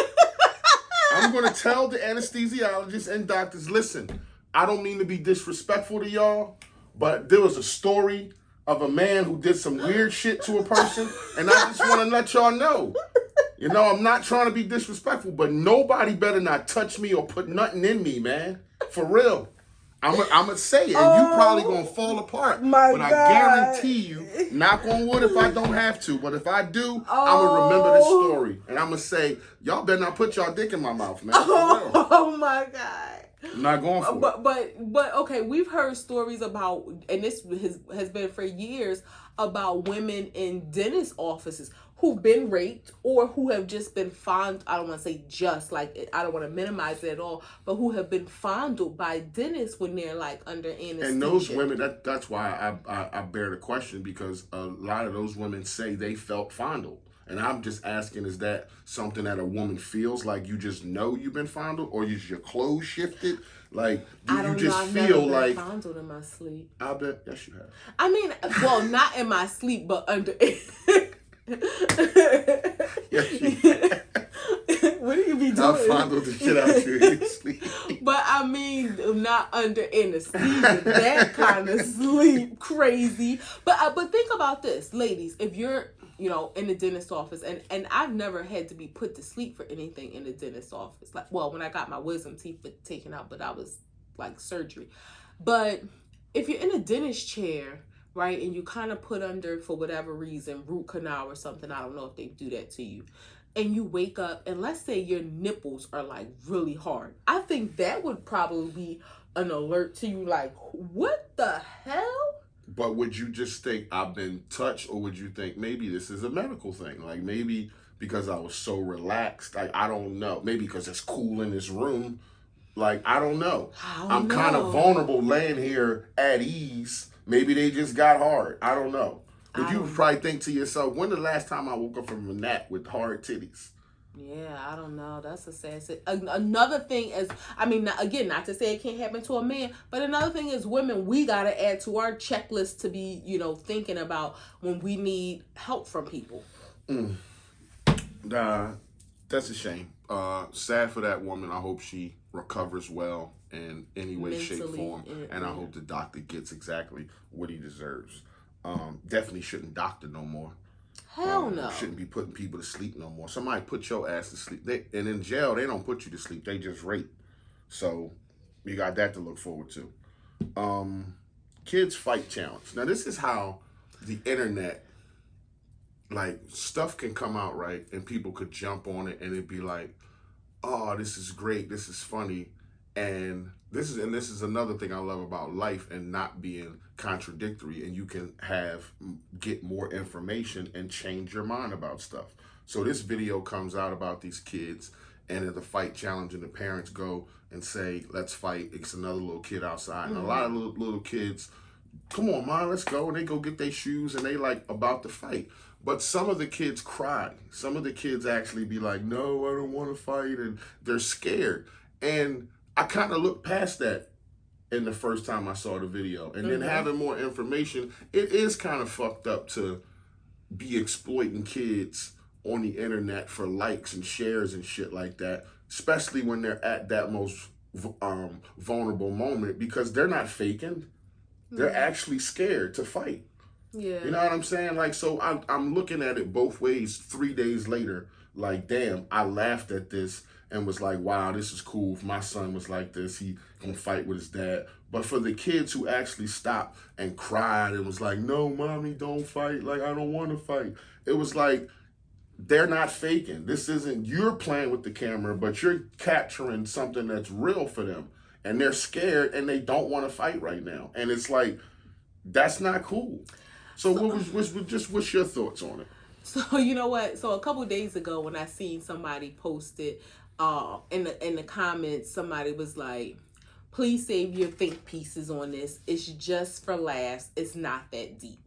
I'm gonna tell the anesthesiologists and doctors, listen, I don't mean to be disrespectful to y'all, but there was a story of a man who did some weird shit to a person, and I just want to let y'all know. You know, I'm not trying to be disrespectful, but nobody better not touch me or put nothing in me, man. For real. I'm gonna say it, and you probably gonna fall apart. But I guarantee you, knock on wood if I don't have to, but if I do, I'm gonna remember this story, and I'm gonna say, y'all better not put y'all dick in my mouth, man. For real. Oh my God. I'm not going for it. But okay, we've heard stories about, and this has been for years, about women in dentist offices who've been raped or who have just been I don't want to say just, like, I don't want to minimize it at all, but who have been fondled by dentists when they're like under anesthesia. And those women, that's why I bear the question, because a lot of those women say they felt fondled. And I'm just asking, is that something that a woman feels, like you just know you've been fondled, or is your clothes shifted? Like, do you just feel like fondled in my sleep? I bet, yes you have. I mean, well, not in my sleep, but under. Yes, you have. What do you be doing? I fondled the shit out of you in your sleep. But I mean, not under anesthesia. That kind of sleep, crazy. But think about this, ladies. If you're, in the dentist office, and I've never had to be put to sleep for anything in the dentist office. Like, well, when I got my wisdom teeth taken out, but that was like surgery. But if you're in a dentist chair, right, and you kind of put under, for whatever reason, root canal or something, I don't know if they do that to you, and you wake up, and let's say your nipples are like really hard, I think that would probably be an alert to you, like, what the hell? But would you just think I've been touched, or would you think maybe this is a medical thing? Like, maybe because I was so relaxed, like, I don't know. Maybe because it's cool in this room. Like, I don't know. I'm kind of vulnerable laying here at ease. Maybe they just got hard. I don't know. But you probably think to yourself, when the last time I woke up from a nap with hard titties? Yeah, I don't know. That's a sad thing. Another thing is, I mean, again, not to say it can't happen to a man, but another thing is, women, we got to add to our checklist to be, thinking about when we need help from people. That's a shame. Sad for that woman. I hope she recovers well in any way, Mentally, shape, form. And I hope the doctor gets exactly what he deserves. Definitely shouldn't doctor no more. Hell no. Shouldn't be putting people to sleep no more. Somebody put your ass to sleep. And in jail, they don't put you to sleep. They just rape. So you got that to look forward to. Kids fight challenge. Now, this is how the internet, like, stuff can come out, right? And people could jump on it and it'd be like, oh, this is great. This is funny. And this is another thing I love about life and not being contradictory, and you can get more information and change your mind about stuff. So this video comes out about these kids and at the fight challenge, and the parents go and say, let's fight. It's another little kid outside. And a lot of little kids, come on, Mom, let's go. And they go get their shoes and they like about to fight. But some of the kids cry. Some of the kids actually be like, no, I don't want to fight. And they're scared. And I kind of looked past that in the first time I saw the video. And then having more information, it is kind of fucked up to be exploiting kids on the internet for likes and shares and shit like that, especially when they're at that most vulnerable moment, because they're not faking. They're actually scared to fight. Yeah. You know what I'm saying? Like, so I'm looking at it both ways 3 days later, like, damn, I laughed at this. and was like, wow, this is cool. If my son was like this, he can fight with his dad. But for the kids who actually stopped and cried and was like, no, mommy, don't fight. Like, I don't want to fight. It was like, they're not faking. This isn't, you're playing with the camera, but you're capturing something that's real for them. And they're scared and they don't want to fight right now. And it's like, that's not cool. So what's your thoughts on it? So you know what? So a couple of days ago, when I seen somebody posted in the comments, somebody was like, "Please save your think pieces on this. It's just for laughs. It's not that deep."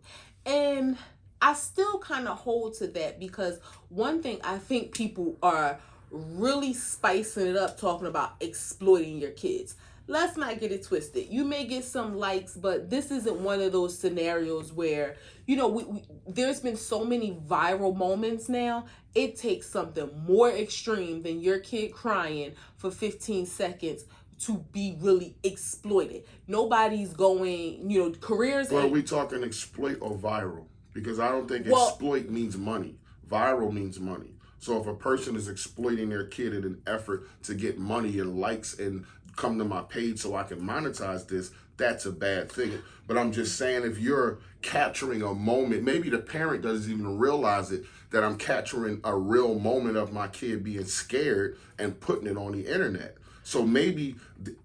And I still kind of hold to that, because one thing I think people are really spicing it up, talking about exploiting your kids. Let's not get it twisted. You may get some likes, but this isn't one of those scenarios where, there's been so many viral moments now. It takes something more extreme than your kid crying for 15 seconds to be really exploited. Nobody's going, careers. Well, are we talking exploit or viral? Because I don't think exploit means money. Viral means money. So if a person is exploiting their kid in an effort to get money and likes and come to my page so I can monetize this, that's a bad thing. But I'm just saying, if you're capturing a moment, maybe the parent doesn't even realize it, that I'm capturing a real moment of my kid being scared and putting it on the internet. So maybe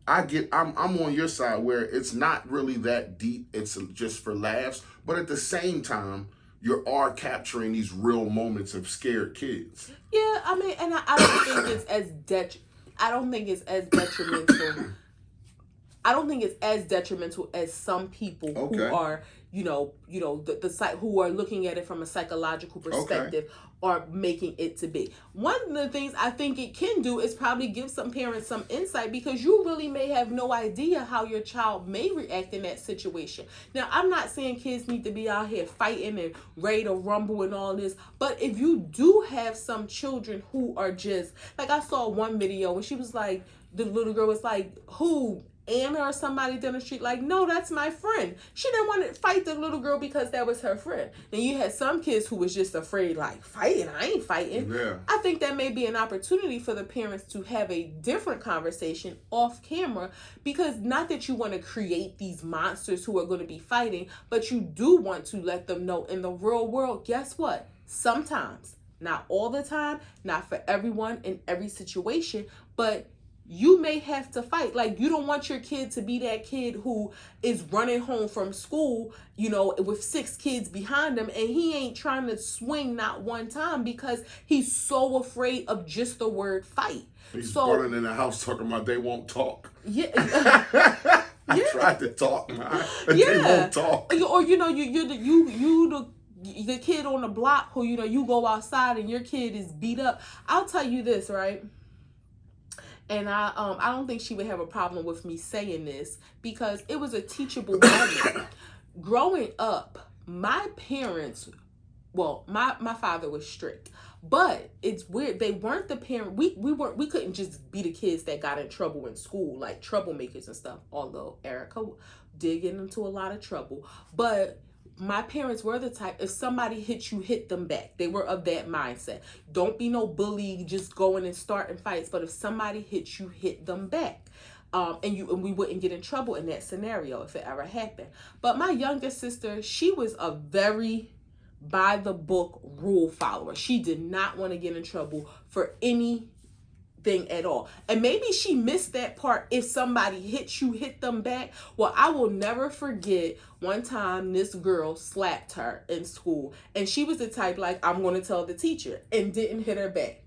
I'm on your side where it's not really that deep. It's just for laughs. But at the same time, you are capturing these real moments of scared kids. Yeah, I mean, and I don't think it's as I don't think it's as detrimental. I don't think it's as detrimental as some people who are, the site who are looking at it from a psychological perspective are making it to be. One of the things I think it can do is probably give some parents some insight, because you really may have no idea how your child may react in that situation. Now, I'm not saying kids need to be out here fighting and ready to rumble and all this, but if you do have some children who are just, like, I saw one video and she was like, the little girl was like, who? Anna or somebody down the street, like, no, that's my friend. She didn't want to fight the little girl because that was her friend. Then you had some kids who was just afraid, like, fighting, I ain't fighting. Yeah. I think that may be an opportunity for the parents to have a different conversation off camera, because not that you want to create these monsters who are going to be fighting, but you do want to let them know in the real world, guess what? Sometimes, not all the time, not for everyone in every situation, but you may have to fight. Like, you don't want your kid to be that kid who is running home from school, with 6 kids behind him, and he ain't trying to swing not one time because he's so afraid of just the word fight. He's running in the house talking about they won't talk. Yeah. I tried to talk, man. They won't talk. Or the kid on the block who, you go outside and your kid is beat up. I'll tell you this, right? And I don't think she would have a problem with me saying this, because it was a teachable moment. Growing up, my parents, my father was strict, but it's weird. They weren't the parent. We couldn't just be the kids that got in trouble in school, like troublemakers and stuff. Although Erica did get into a lot of trouble, but my parents were the type, if somebody hit you, hit them back. They were of that mindset. Don't be no bully, just going and starting fights. But if somebody hit you, hit them back. And we wouldn't get in trouble in that scenario if it ever happened. But my younger sister, she was a very by the book rule follower. She did not want to get in trouble for anything at all. And maybe she missed that part. If somebody hit you, hit them back. Well, I will never forget one time this girl slapped her in school, and she was the type, like, I'm going to tell the teacher, and didn't hit her back.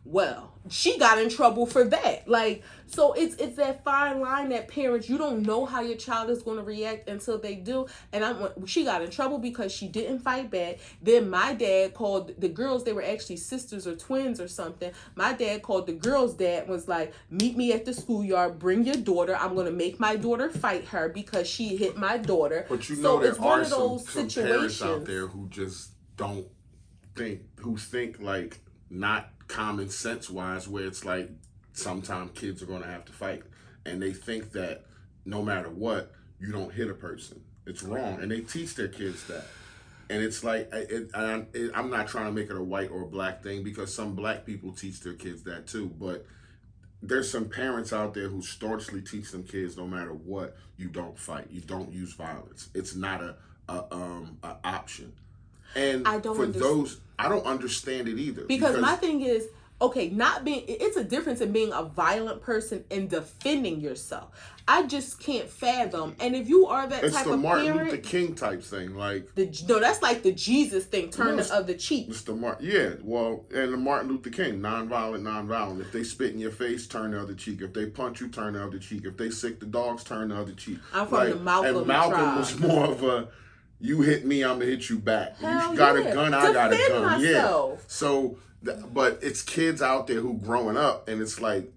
Well, she got in trouble for that. Like, so it's that fine line that parents, you don't know how your child is going to react until they do. And she got in trouble because she didn't fight back. Then my dad called the girls, they were actually sisters or twins or something. My dad called the girls' dad, was like, meet me at the schoolyard, bring your daughter. I'm going to make my daughter fight her because she hit my daughter. But there are some parents out there who just don't think like, not common sense wise, where it's like sometimes kids are going to have to fight, and they think that no matter what, you don't hit a person. It's wrong, and they teach their kids that. And it's like, I'm not trying to make it a white or black thing, because some black people teach their kids that too. But there's some parents out there who staunchly teach them kids, no matter what, you don't fight, you don't use violence. It's not a option. And I don't for understand. those, I don't understand it either. Because my thing is, okay, it's a difference in being a violent person and defending yourself. I just can't fathom. And if you are that it's type the of Martin parent, Luther King type thing, like no, that's like the Jesus thing, turn of the cheek. It's the Martin Luther King, nonviolent. If they spit in your face, turn the other cheek. If they punch you, turn the other cheek. If they sick the dogs, turn the other cheek. I'm from the Malcolm And Malcolm tribe. was more of a, you hit me, I'm gonna hit you back. Hell You got yeah. a gun, I got a gun. Myself. Yeah. So, but it's kids out there who growing up, and it's like,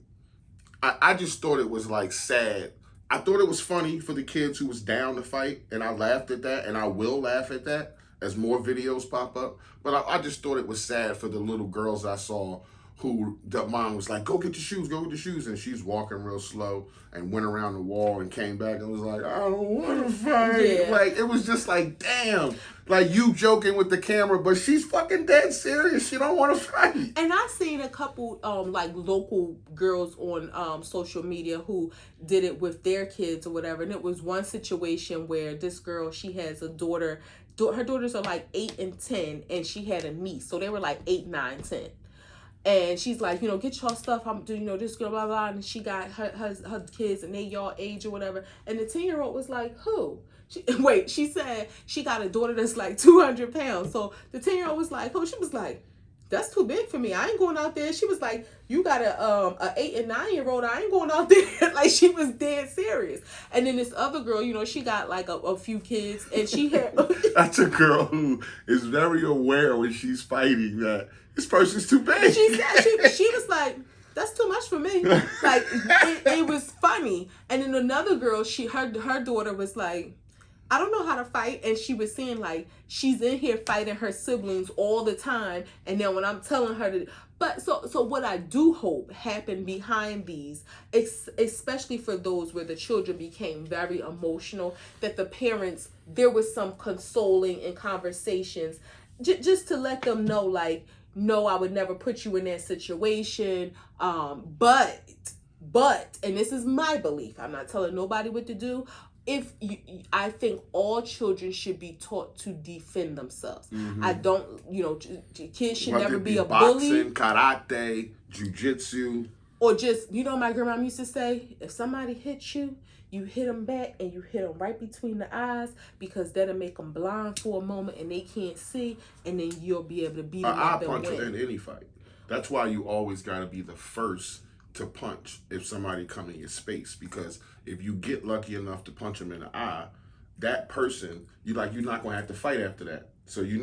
I just thought it was like sad. I thought it was funny for the kids who was down to fight, and I laughed at that, and I will laugh at that as more videos pop up. But I just thought it was sad for the little girls I saw who the mom was like, go get your shoes, and she's walking real slow and went around the wall and came back and was like, I don't want to fight. Yeah. Like, it was just like, damn. Like, you joking with the camera, but she's fucking dead serious. She don't want to fight. And I've seen a couple like local girls on social media who did it with their kids or whatever. And it was one situation where this girl, she has a daughter. Her daughters are like 8 and 10, and she had a niece. So they were like 8, 9, 10. And she's like, get your stuff. I'm doing, this girl, blah, blah. And she got her kids, and they y'all age or whatever. And the 10-year-old was like, who? She said she got a daughter that's like 200 pounds. So the 10-year-old was like, who? She was like, that's too big for me. I ain't going out there. She was like, you got a 8 and 9-year-old. I ain't going out there. Like, she was dead serious. And then this other girl, she got like a few kids, and she had. That's a girl who is very aware when she's fighting that this person's too big. She said she was like, that's too much for me. Like, it was funny. And then another girl, her daughter was like, I don't know how to fight. And she was saying, like, she's in here fighting her siblings all the time. And then when I'm telling her to... But so what I do hope happened behind these, especially for those where the children became very emotional, that the parents, there was some consoling and conversations just to let them know, like, no, I would never put you in that situation. But, and this is my belief, I'm not telling nobody what to do. I think all children should be taught to defend themselves. Mm-hmm. I don't, kids should never be a bully. Boxing, karate, jiu-jitsu. Or just, my grandma used to say, if somebody hits you, you hit them back, and you hit them right between the eyes, because that'll make them blind for a moment and they can't see, and then you'll be able to beat them up and win. I punch in any fight. That's why you always got to be the first to punch if somebody come in your space, because if you get lucky enough to punch them in the eye, that person, you're not going to have to fight after that. So, or you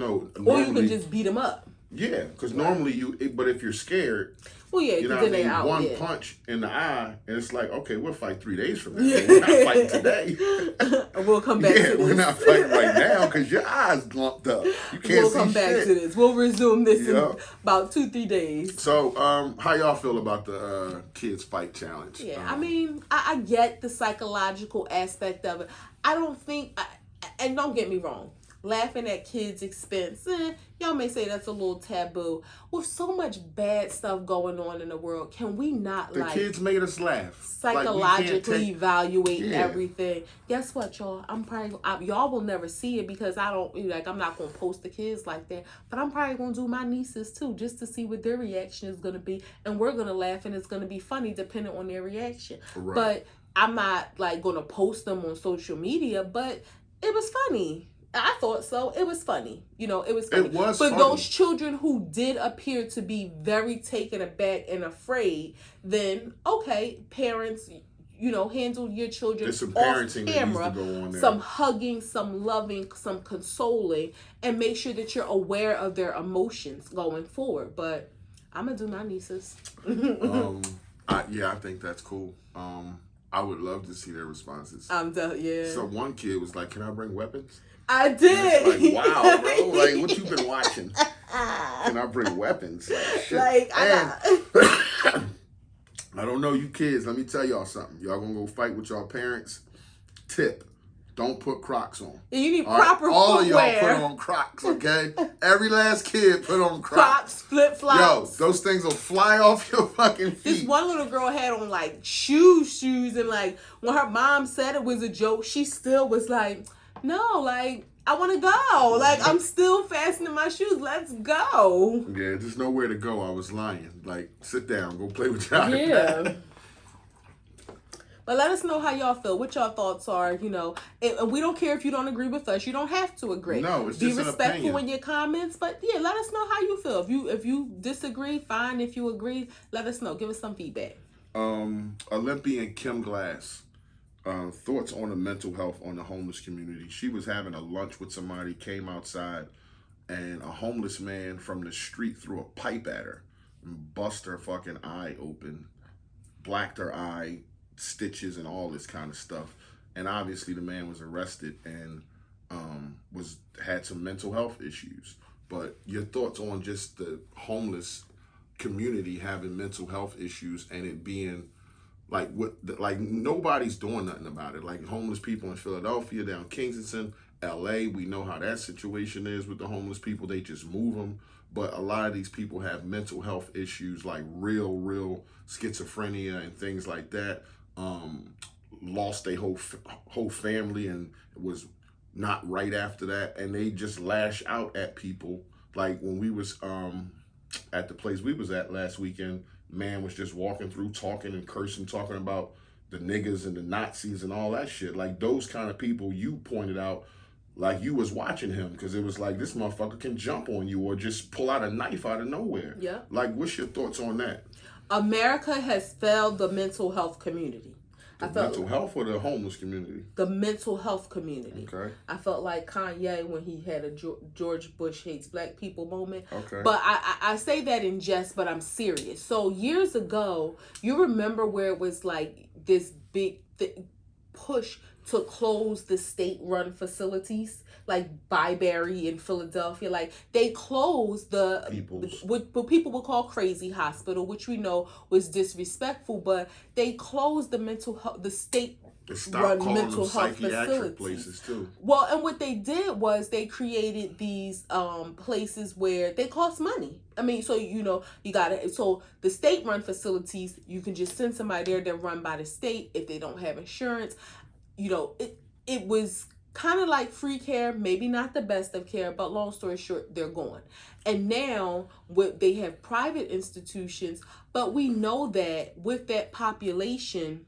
can just beat them up. Yeah, because normally but if you're scared, well, yeah, then they out. One punch in the eye, and it's like, okay, we'll fight 3 days from now. We're not fighting today. We'll come back to this. We're not fighting right now because your eyes glumped up. You can't see shit. We'll come back to this. We'll resume this in about 2-3 days. So, how y'all feel about the kids fight challenge? Yeah, I mean, I get the psychological aspect of it. I don't think, and don't get me wrong, laughing at kids' expense, y'all may say that's a little taboo. With so much bad stuff going on in the world, can we not the kids made us laugh, psychologically evaluate everything? Guess what, y'all? Y'all will never see it because I'm not gonna post the kids like that. But I'm probably gonna do my nieces too, just to see what their reaction is gonna be, and we're gonna laugh, and it's gonna be funny depending on their reaction. Right. But I'm not gonna post them on social media. But it was funny. I thought so. It was funny. It was funny. It was For funny. those children who did appear to be very taken aback and afraid, then, okay, parents, handle your children There's some off parenting camera. That needs to go on there. Some hugging, some loving, some consoling, and make sure that you're aware of their emotions going forward. But I'm going to do my nieces. I think that's cool. I would love to see their responses. Yeah. So one kid was like, can I bring weapons? I did. It's like, wow, bro. Like, what you been watching? Can I bring weapons? Shit. I don't know you kids. Let me tell y'all something. Y'all gonna go fight with y'all parents? Tip. don't put Crocs on. And you need All right? proper All footwear. of y'all put on Crocs, okay? Every last kid put on Crocs. Crocs, flip-flops. Yo, those things will fly off your fucking feet. This one little girl had on like shoes, and like when her mom said it was a joke, she still was like, no, like I want to go. Like I'm still fastening my shoes. Let's go. Yeah, there's nowhere to go. I was lying. Like, sit down, go play with y'all. Yeah. But let us know how y'all feel, what y'all thoughts are, you know. And we don't care if you don't agree with us. You don't have to agree. No, it's Be just an respectful opinion. in your comments. But yeah, let us know how you feel. If you disagree, fine. If you agree, let us know. Give us some feedback. Olympian Kim Glass, thoughts on the mental health on the homeless community. She was having a lunch with somebody, came outside, and a homeless man from the street threw a pipe at her and bust her fucking eye open, blacked her eye, stitches and all this kind of stuff. And obviously the man was arrested and had some mental health issues. But your thoughts on just the homeless community having mental health issues and it being like like nobody's doing nothing about it. Like homeless people in Philadelphia, down Kensington, LA, we know how that situation is with the homeless people. They just move them. But a lot of these people have mental health issues, like real schizophrenia and things like that. Lost their whole family and was not right after that, and they just lash out at people. Like when we was at the place we was at last weekend, man was just walking through talking and cursing, talking about the niggas and the Nazis and all that shit. Like those kind of people you pointed out, like you was watching him because it was like this motherfucker can jump on you or just pull out a knife out of nowhere. Yeah. Like what's your thoughts on that? America has failed the mental health community. Mental health or the homeless community? The mental health community. Okay. I felt like Kanye when he had a George Bush hates black people moment. Okay. But I say that in jest, but I'm serious. So years ago, you remember where it was like this big push to close the state-run facilities, like Byberry in Philadelphia. Like they closed what people would call crazy hospital, which we know was disrespectful, but they closed the mental health, the state run mental health facilities. Places too. Well, and what they did was they created these places where they cost money. I mean, so you know, you got it. So the state-run facilities, you can just send somebody there. They're run by the state if they don't have insurance. You know, it was kind of like free care, maybe not the best of care, but long story short, they're gone. And now they have private institutions, but we know that with that population,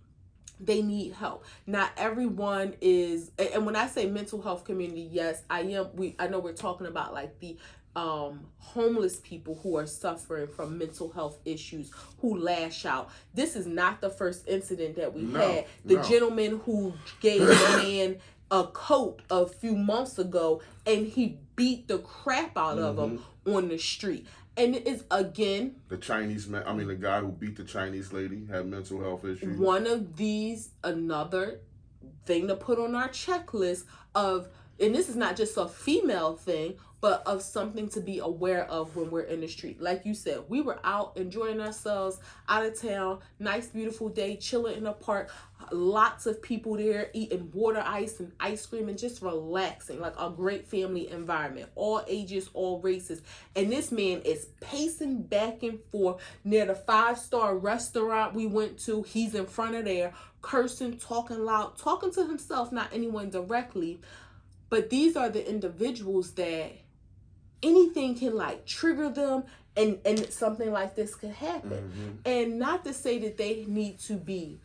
they need help. Not everyone is, and when I say mental health community, yes, I know we're talking about like the homeless people who are suffering from mental health issues, who lash out. This is not the first incident that we had. The gentleman who gave the man a coat a few months ago and he beat the crap out of him on the street. And it is, again, the guy who beat the Chinese lady had mental health issues. One of these, another thing to put on our checklist of, and this is not just a female thing, but of something to be aware of when we're in the street. Like you said, we were out enjoying ourselves, out of town, nice, beautiful day, chilling in the park, lots of people there eating water ice and ice cream and just relaxing, like a great family environment, all ages, all races. And this man is pacing back and forth near the 5-star restaurant we went to. He's in front of there, cursing, talking loud, talking to himself, not anyone directly. But these are the individuals that anything can like trigger them and something like this could happen. And not to say that they need to be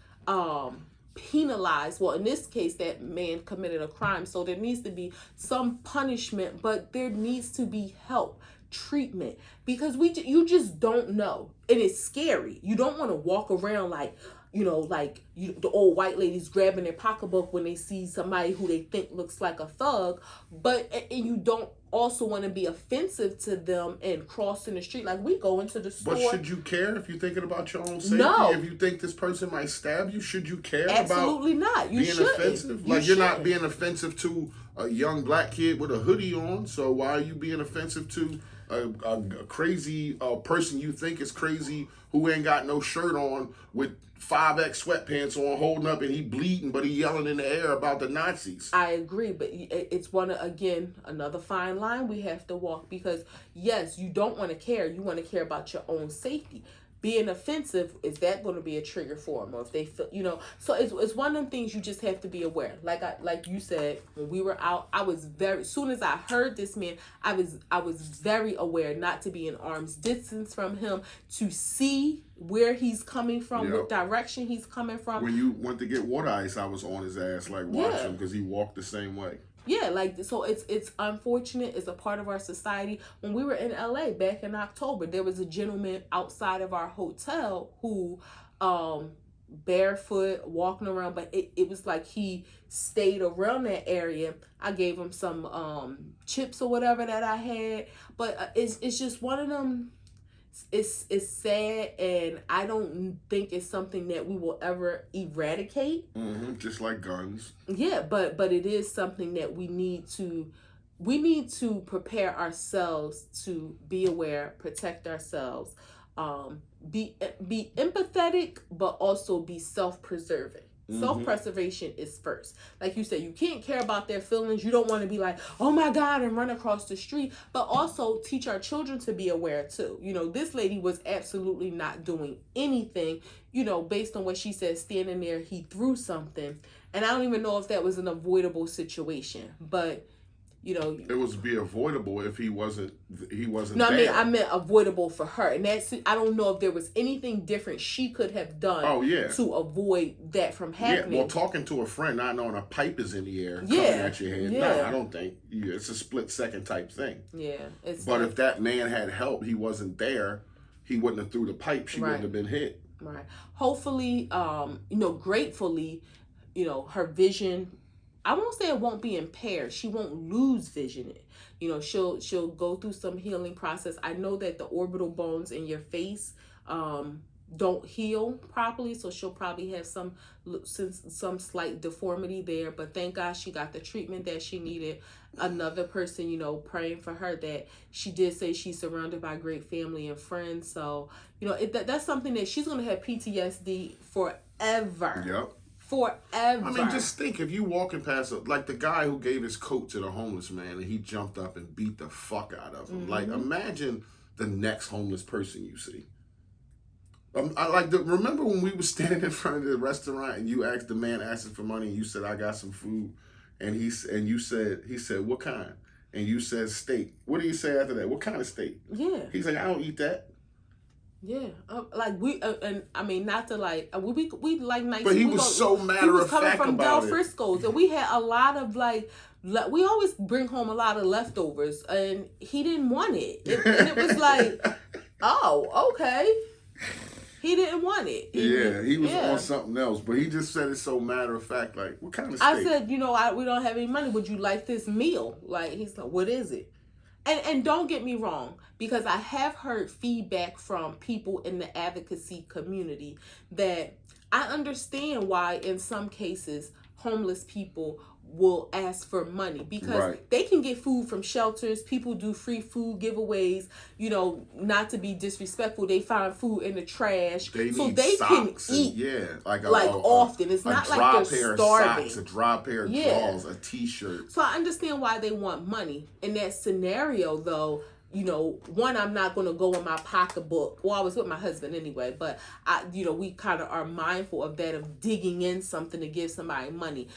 penalized. Well, in this case, that man committed a crime, so there needs to be some punishment, but there needs to be help, treatment, because you just don't know. It is scary. You don't want to walk around like, you know, like the old white ladies grabbing their pocketbook when they see somebody who they think looks like a thug, and you don't also want to be offensive to them and crossing the street. Like we go into the store. But should you care if you're thinking about your own safety? No. If you think this person might stab you, should you care Absolutely about not. You being shouldn't. offensive? You Like you're not shouldn't. being offensive to a young black kid with a hoodie on, so why are you being offensive to a crazy person you think is crazy who ain't got no shirt on with 5X sweatpants on, holding up, and he bleeding, but he yelling in the air about the Nazis. I agree, but it's again, another fine line we have to walk, because yes, you don't want to care. You want to care about your own safety. Being offensive, is that going to be a trigger for them? Or if they feel, so it's one of them things you just have to be aware. Like you said, when we were out, I was as soon as I heard this man, I was very aware not to be in arm's distance from him, to see where he's coming from, what direction he's coming from. When you went to get water ice, I was on his ass, like, watch him, because he walked the same way. Yeah, so it's unfortunate. It's a part of our society. When we were in LA back in October, there was a gentleman outside of our hotel who barefoot walking around, but it was like he stayed around that area. I gave him some chips or whatever that I had, but it's just one of them. It's sad, and I don't think it's something that we will ever eradicate. Just like guns. Yeah, but it is something that we need to prepare ourselves to be aware, protect ourselves, be empathetic, but also be self-preserving. Self-preservation is first. Like you said, you can't care about their feelings. You don't want to be like, oh my God, and run across the street. But also teach our children to be aware too. This lady was absolutely not doing anything, based on what she said, standing there, he threw something. And I don't even know if that was an avoidable situation. But it was be avoidable if he wasn't no, there. I meant avoidable for her. And I don't know if there was anything different she could have done to avoid that from happening. Yeah, well, talking to a friend, not knowing a pipe is in the air coming at your head. Yeah. No, I don't think. It's a split-second type thing. Yeah. But if that man had help, he wasn't there, he wouldn't have threw the pipe. She wouldn't have been hit. Right. Hopefully, gratefully, her vision, I won't say it won't be impaired. She won't lose vision. She'll go through some healing process. I know that the orbital bones in your face don't heal properly, so she'll probably have some slight deformity there. But thank God she got the treatment that she needed. Another person, praying for her, that she did say she's surrounded by great family and friends. So that's something that she's gonna have PTSD forever. Yep. Forever. I mean, just think, if you walking past, like the guy who gave his coat to the homeless man and he jumped up and beat the fuck out of him. Like, imagine the next homeless person you see. Remember when we were standing in front of the restaurant and you asked the man asking for money and you said, I got some food, and he said, what kind? And you said steak. What do you say after that? What kind of steak? Yeah. He's like, I don't eat that. Yeah, and I mean, not to we like nice. But he was so matter of fact about it. He was coming from Del Frisco's, and we had a lot of we always bring home a lot of leftovers, and he didn't want it, and it was like, oh, okay, he didn't want it. He was on something else, but he just said it so matter of fact, like, what kind of steak? I said, we don't have any money. Would you like this meal? Like, he's like, what is it? And don't get me wrong, because I have heard feedback from people in the advocacy community that I understand why in some cases homeless people will ask for money, because they can get food from shelters. People do free food giveaways, not to be disrespectful. They find food in the trash, so they can eat often. It's not like they're starving. A dry pair of drawers, a t-shirt. So I understand why they want money. In that scenario, though, one, I'm not going to go in my pocketbook. Well, I was with my husband anyway, but we kind of are mindful of that, of digging in something to give somebody money.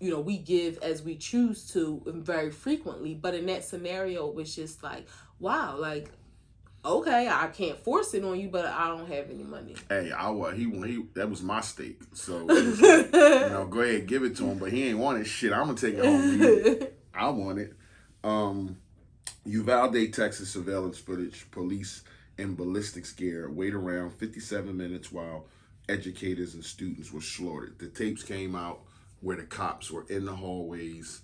We give as we choose to very frequently, but in that scenario, it was just like, wow, like, okay, I can't force it on you, but I don't have any money. Hey, that was my steak. So, go ahead, give it to him, but he ain't want it. Shit, I'm going to take it home. I want it. Uvalde, Texas surveillance footage, police and ballistics gear wait around 57 minutes while educators and students were slaughtered. The tapes came out where the cops were in the hallways,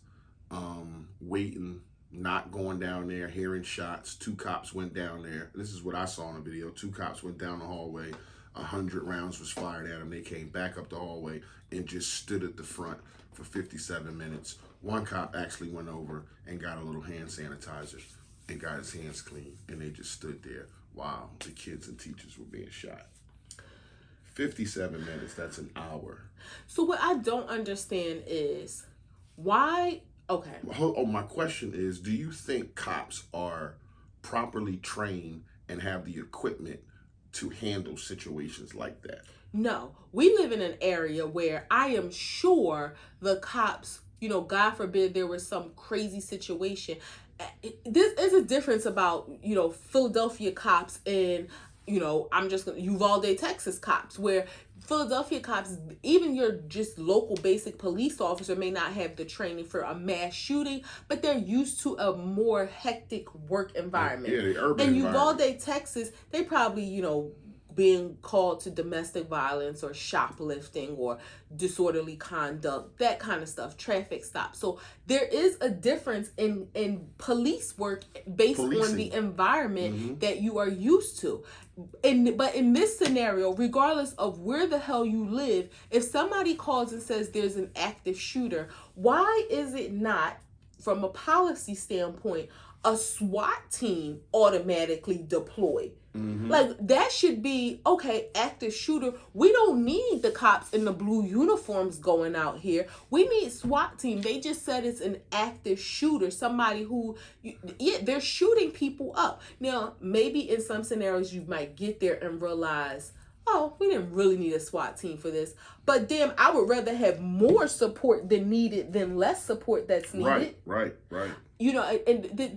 waiting, not going down there, hearing shots. 2 cops went down there. This is what I saw in the video. 2 cops went down the hallway. 100 rounds was fired at them. They came back up the hallway and just stood at the front for 57 minutes. 1 cop actually went over and got a little hand sanitizer. and got his hands clean, and they just stood there while the kids and teachers were being shot. 57 minutes, that's an hour. So what I don't understand is why, okay. Oh, my question is, do you think cops are properly trained and have the equipment to handle situations like that? No, we live in an area where I am sure the cops, God forbid there was some crazy situation. This is a difference about, Philadelphia cops and, I'm just going to Uvalde, Texas cops, where Philadelphia cops, even your just local basic police officer may not have the training for a mass shooting, but they're used to a more hectic work environment. Yeah, the urban in environment. Uvalde, Texas, they probably, being called to domestic violence or shoplifting or disorderly conduct, that kind of stuff, traffic stops. So there is a difference in police work based on the environment that you are used to. But in this scenario, regardless of where the hell you live, if somebody calls and says there's an active shooter, why is it not, from a policy standpoint, a SWAT team automatically deployed? Like, that should be, okay, active shooter. We don't need the cops in the blue uniforms going out here. We need SWAT team. They just said it's an active shooter, somebody who, they're shooting people up. Now, maybe in some scenarios you might get there and realize, oh, we didn't really need a SWAT team for this. But damn, I would rather have more support than needed than less support that's needed. Right.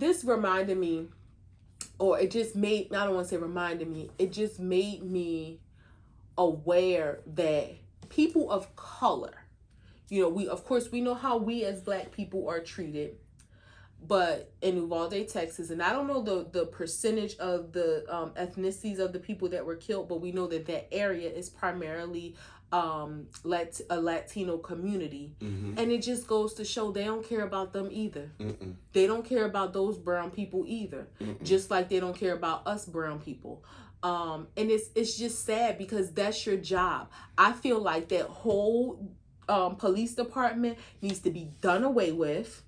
This reminded me, or it just made, I don't want to say reminded me, it just made me aware that people of color, we know how we as Black people are treated, but in Uvalde, Texas, and I don't know the percentage of the ethnicities of the people that were killed, but we know that area is primarily a Latino community. And it just goes to show they don't care about them either. They don't care about those brown people either. Just like they don't care about us brown people. And it's just sad because that's your job. I feel like that whole police department needs to be done away with.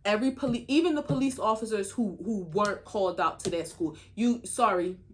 Even the police officers who weren't called out to that school.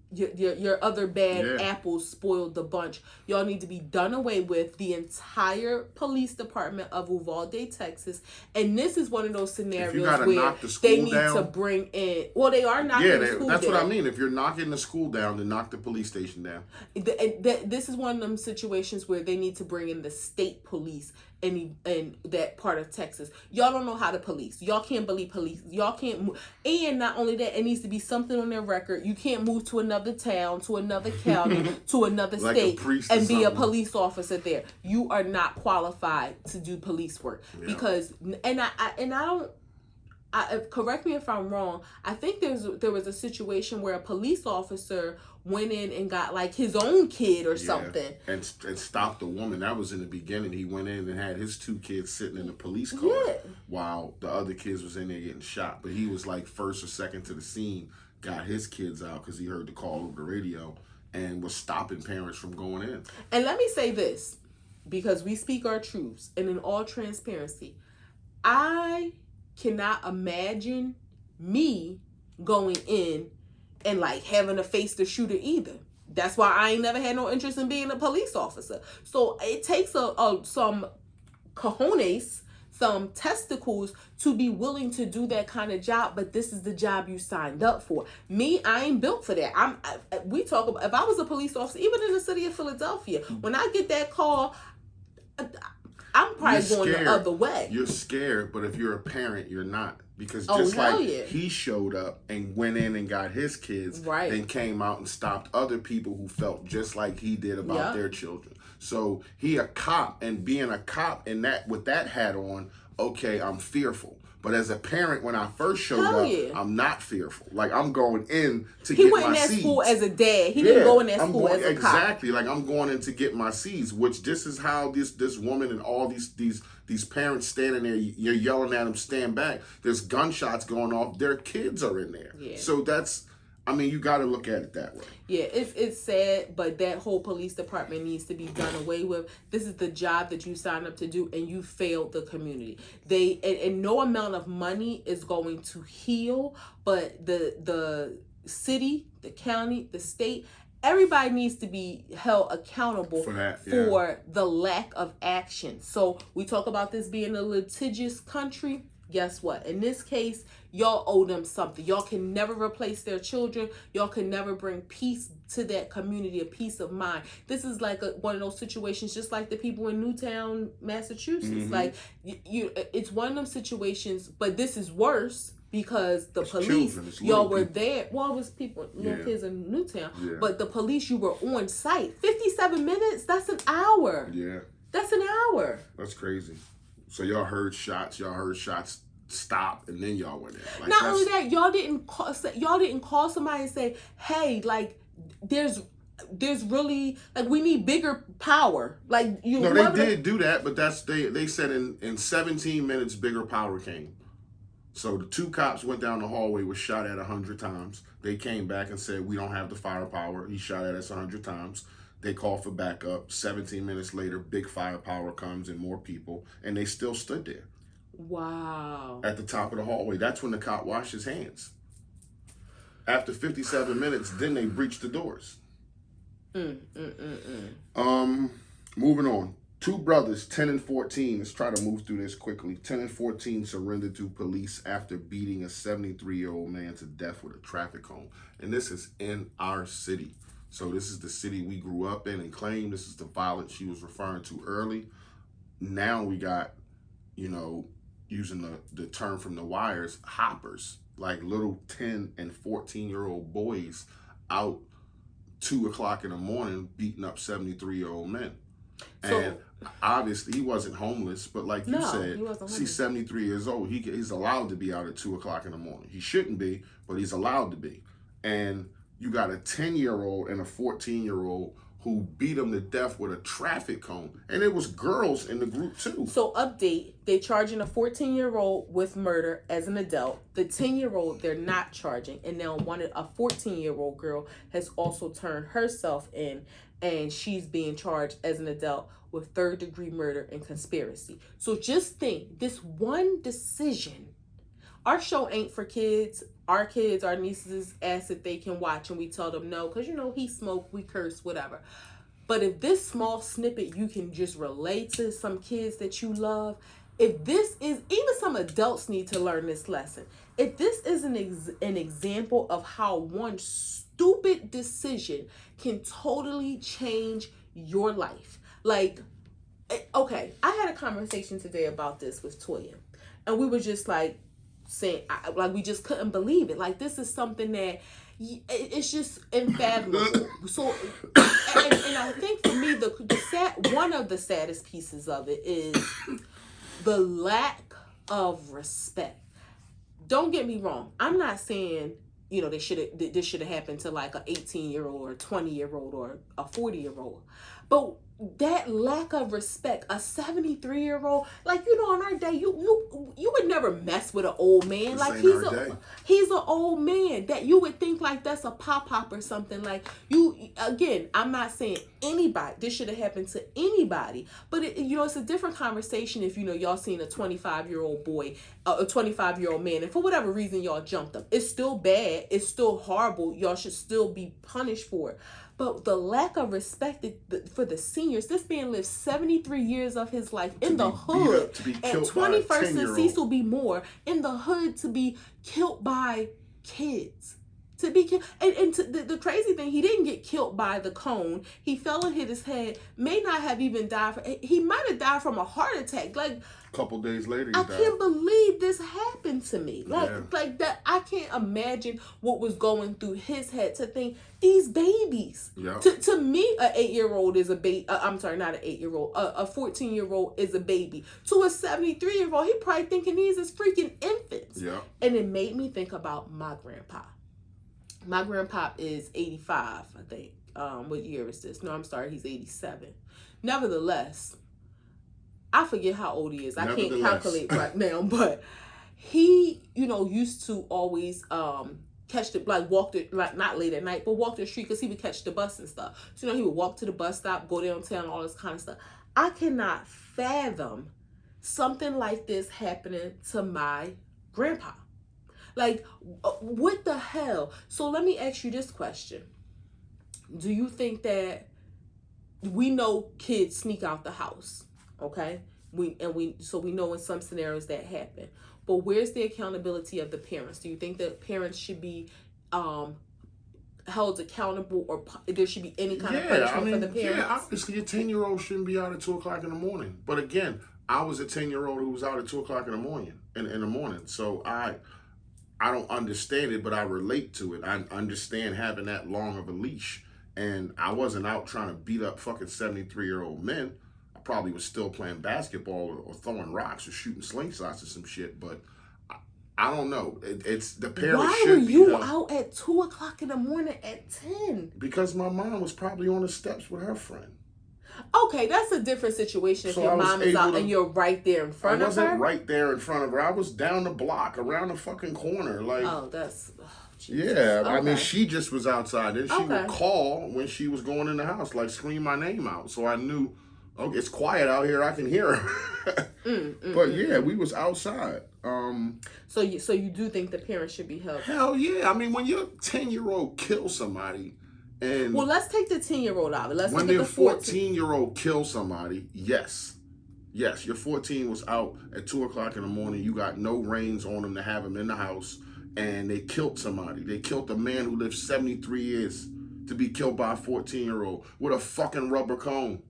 Your other bad apples spoiled the bunch. Y'all need to be done away with, the entire police department of Uvalde, Texas. And this is one of those scenarios where they need to bring in. Well, they are knocking the school down. That's what I mean. If you're knocking the school down, then knock the police station down. This is one of them situations where they need to bring in the state police in that part of Texas. Y'all don't know how to police. Y'all can't believe police. Y'all can't move. And not only that, it needs to be something on their record. You can't move to another town, to another county, to another state and be a police officer there. You are not qualified to do police work because correct me if I'm wrong. I think there was a situation where a police officer went in and got like his own kid or something and stopped the woman. That was in the beginning. He went in and had his 2 kids sitting in the police car while the other kids was in there getting shot. But he was like first or second to the scene, got his kids out because he heard the call over the radio and was stopping parents from going in. And let me say this, because we speak our truths and in all transparency, I cannot imagine me going in and like having to face the shooter either. That's why I ain't never had no interest in being a police officer. So it takes some cojones, some testicles to be willing to do that kind of job, but this is the job you signed up for. Me, I ain't built for that. We talk about, if I was a police officer, even in the city of Philadelphia, when I get that call, I'm probably going the other way. You're scared, but if you're a parent, you're not. Because just he showed up and went in and got his kids, then came out and stopped other people who felt just like he did about their children. So he a cop, and being a cop and that with that hat on, okay, I'm fearful. But as a parent, when I first showed up, I'm not fearful. Like, I'm going in to get my seeds. He went in that school as a dad. He didn't go in that school as a cop. Exactly. Like, I'm going in to get my seeds, which this is how this woman and all these parents standing there, you're yelling at them, stand back. There's gunshots going off. Their kids are in there. Yeah. So I mean, you got to look at it that way. Yeah, it's sad, but that whole police department needs to be done away with. This is the job that you signed up to do, and you failed the community. And no amount of money is going to heal, but the city, the county, the state, everybody needs to be held accountable for that, for the lack of action. So we talk about this being a litigious country. Guess what? In this case, y'all owe them something. Y'all can never replace their children. Y'all can never bring peace to that community, a peace of mind. This is like one of those situations, just like the people in Newtown, Massachusetts. Mm-hmm. Like it's one of them situations, but this is worse because the police, y'all were there. Well, it was people, little kids in Newtown, but the police, you were on site. 57 minutes. That's an hour. Yeah, that's an hour. That's crazy. So y'all heard shots stop, and then y'all went in. Like, not only that, y'all didn't call somebody and say, hey, like there's really, like, we need bigger power. Like, you know. No, they did do that, but they said in 17 minutes bigger power came. So the 2 cops went down the hallway, was shot at 100 times. They came back and said, we don't have the firepower. He shot at us 100 times. They called for backup. 17 minutes later, big firepower comes and more people, and they still stood there. Wow. At the top of the hallway. That's when the cop washed his hands. After 57 minutes, then they breached the doors. Moving on. 2 brothers, 10 and 14. Let's try to move through this quickly. 10 and 14 surrendered to police after beating a 73-year-old man to death with a traffic cone. And this is in our city. So this is the city we grew up in and claimed. This is the violence she was referring to early. Now we got, using the term from The Wires, hoppers, like little 10 and 14-year-old boys out 2 o'clock in the morning beating up 73-year-old men. So, and obviously he wasn't homeless, but like you said, he's 73 years old. He's allowed to be out at 2 o'clock in the morning. He shouldn't be, but he's allowed to be. And you got a 10-year-old and a 14-year-old who beat him to death with a traffic cone. And it was girls in the group too. So update, they charging a 14-year-old with murder as an adult. The 10-year-old they're not charging. And now a 14-year-old girl has also turned herself in, and she's being charged as an adult with 3rd-degree murder and conspiracy. So just think, this one decision. Our show ain't for kids. Our kids, our nieces ask if they can watch, and we tell them no, because, he smoked, we curse, whatever. But if this small snippet you can just relate to some kids that you love, if this is, even some adults need to learn this lesson. If this is an example of how one stupid decision can totally change your life. Like, okay, I had a conversation today about this with Toya, and we were just like, saying, like, we just couldn't believe it. Like, this is something that it's just unfathomable. So, and I think for me, one of the saddest pieces of it is the lack of respect. Don't get me wrong. I'm not saying, this should have happened to like an 18-year-old or a 20-year-old or a 40-year-old. But that lack of respect, a 73-year-old, like, in our day, you would never mess with an old man. Like, he's an old man that you would think like that's a pop or something. Like, again, I'm not saying anybody, this should have happened to anybody, but it's a different conversation if, y'all seen a 25-year-old boy, a 25-year-old man, and for whatever reason y'all jumped him. It's still bad. It's still horrible. Y'all should still be punished for it. But the lack of respect for the seniors, this man lived 73 years of his life in the hood. At 21st and Cecil B. Moore, in the hood, to be killed by kids. To be killed. And the crazy thing, he didn't get killed by the cone. He fell and hit his head. May not have even died. He might have died from a heart attack. Like, couple days later, I can't believe this happened to me. Like that, I can't imagine what was going through his head to think these babies. Yeah. To me, an 8-year-old is a baby. I'm sorry, not an 8-year-old. A 14-year-old is a baby. To a 73-year-old, he probably thinking these is freaking infants. Yeah. And it made me think about my grandpa. My grandpa is 85, I think. What year is this? No, I'm sorry, he's 87. Nevertheless, I forget how old he is. I can't calculate right now, but he, used to always catch the, like, walk the, like, not late at night, but walk the street, because he would catch the bus and stuff. So, he would walk to the bus stop, go downtown, all this kind of stuff. I cannot fathom something like this happening to my grandpa. Like, what the hell? So let me ask you this question. Do you think that, we know kids sneak out the house, okay? We know in some scenarios that happen. But where's the accountability of the parents? Do you think that parents should be held accountable, or there should be any kind of punishment for the parents? Yeah, obviously a 10-year-old shouldn't be out at 2 o'clock in the morning. But again, I was a 10-year-old who was out at 2 o'clock in the morning. So I don't understand it, but I relate to it. I understand having that long of a leash. And I wasn't out trying to beat up fucking 73-year-old men. I probably was still playing basketball or throwing rocks or shooting slingshots or some shit. But I don't know. It's the parents. Why were you out at 2 o'clock in the morning at 10? Because my mom was probably on the steps with her friend. Okay, that's a different situation. So if your mom is out and you're right there in front of her. I wasn't right there in front of her. I was down the block, around the fucking corner. Like, oh, that's... yeah, okay. I mean, she just was outside. Then she would call when she was going in the house, like scream my name out. So I knew, okay, it's quiet out here. I can hear her. But yeah, we was outside. So you do think the parents should be held? Hell yeah. I mean, when your 10-year-old kills somebody, and well, let's take the 10-year-old out. Let's when your 14-year-old kills somebody, yes, your 14 was out at 2 o'clock in the morning. You got no reins on them to have him in the house. And they killed somebody. They killed a man who lived 73 years to be killed by a 14-year-old with a fucking rubber cone.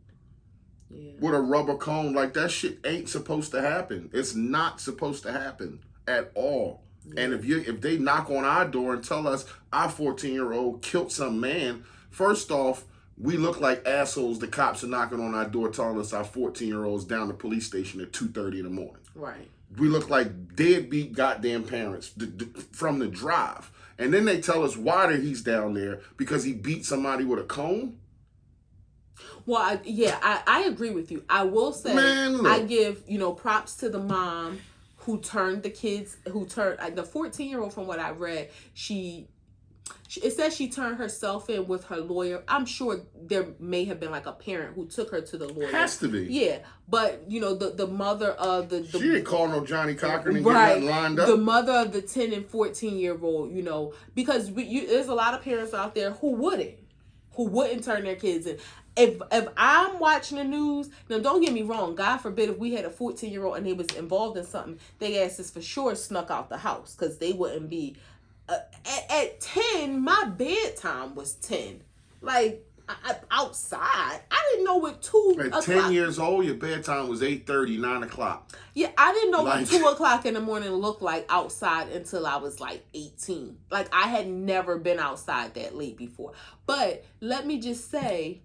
Yeah. With a rubber cone. Like, that shit ain't supposed to happen. It's not supposed to happen at all. Yeah. And if they knock on our door and tell us our 14-year-old killed some man, first off, we look like assholes. The cops are knocking on our door telling us our 14-year-old's down the police station at 2:30 in the morning. Right. We look like deadbeat goddamn parents from the drive. And then they tell us why he's down there, because he beat somebody with a cone. Well, I agree with you. I will say, man, I give, props to the mom who turned the 14-year-old, from what I read, it says she turned herself in with her lawyer. I'm sure there may have been like a parent who took her to the lawyer. Has to be. Yeah. But, the mother of the... She didn't call no Johnny Cochran and get nothing lined up. The mother of the 10 and 14-year-old, because there's a lot of parents out there who wouldn't turn their kids in. If I'm watching the news, now don't get me wrong, God forbid if we had a 14-year-old and they was involved in something, they asses for sure snuck out the house, because they wouldn't be... At 10, my bedtime was 10. Like, outside. I didn't know what 2 At o'clock. 10 years old, your bedtime was 8:30, 9 o'clock. Yeah, I didn't know what 2 o'clock in the morning looked like outside until I was like 18. Like, I had never been outside that late before. But let me just say,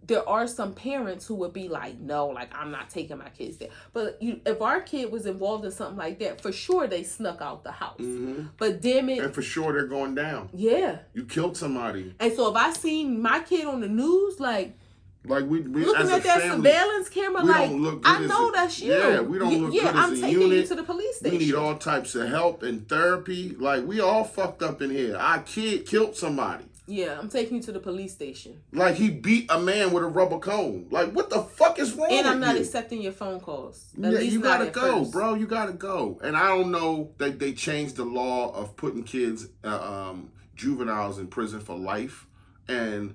there are some parents who would be like, no, like, I'm not taking my kids there. But if our kid was involved in something like that, for sure they snuck out the house. Mm-hmm. But damn it. And for sure they're going down. Yeah. You killed somebody. And so if I seen my kid on the news, like we looking as at a that family, surveillance camera, like, I know that's you. Yeah, we don't look good as a unit. I'm taking you to the police station. We need all types of help and therapy. Like, we all fucked up in here. Our kid killed somebody. Yeah, I'm taking you to the police station. Like, he beat a man with a rubber cone. Like, what the fuck is wrong with you? And I'm not accepting your phone calls. Yeah, you gotta go, bro. You gotta go. And I don't know that they changed the law of putting kids, juveniles in prison for life. And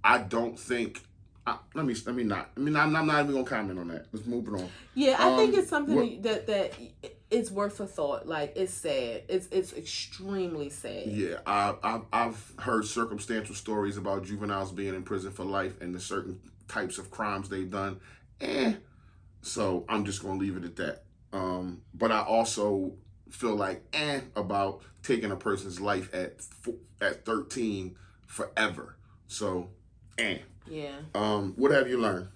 I don't think... I'm not even gonna comment on that. Let's move it on. Yeah, I think it's something that it's worth a thought. Like, it's sad. It's extremely sad. Yeah, I've heard circumstantial stories about juveniles being in prison for life and the certain types of crimes they've done. So I'm just gonna leave it at that. But I also feel like about taking a person's life at 13 forever. So Yeah. What have you learned?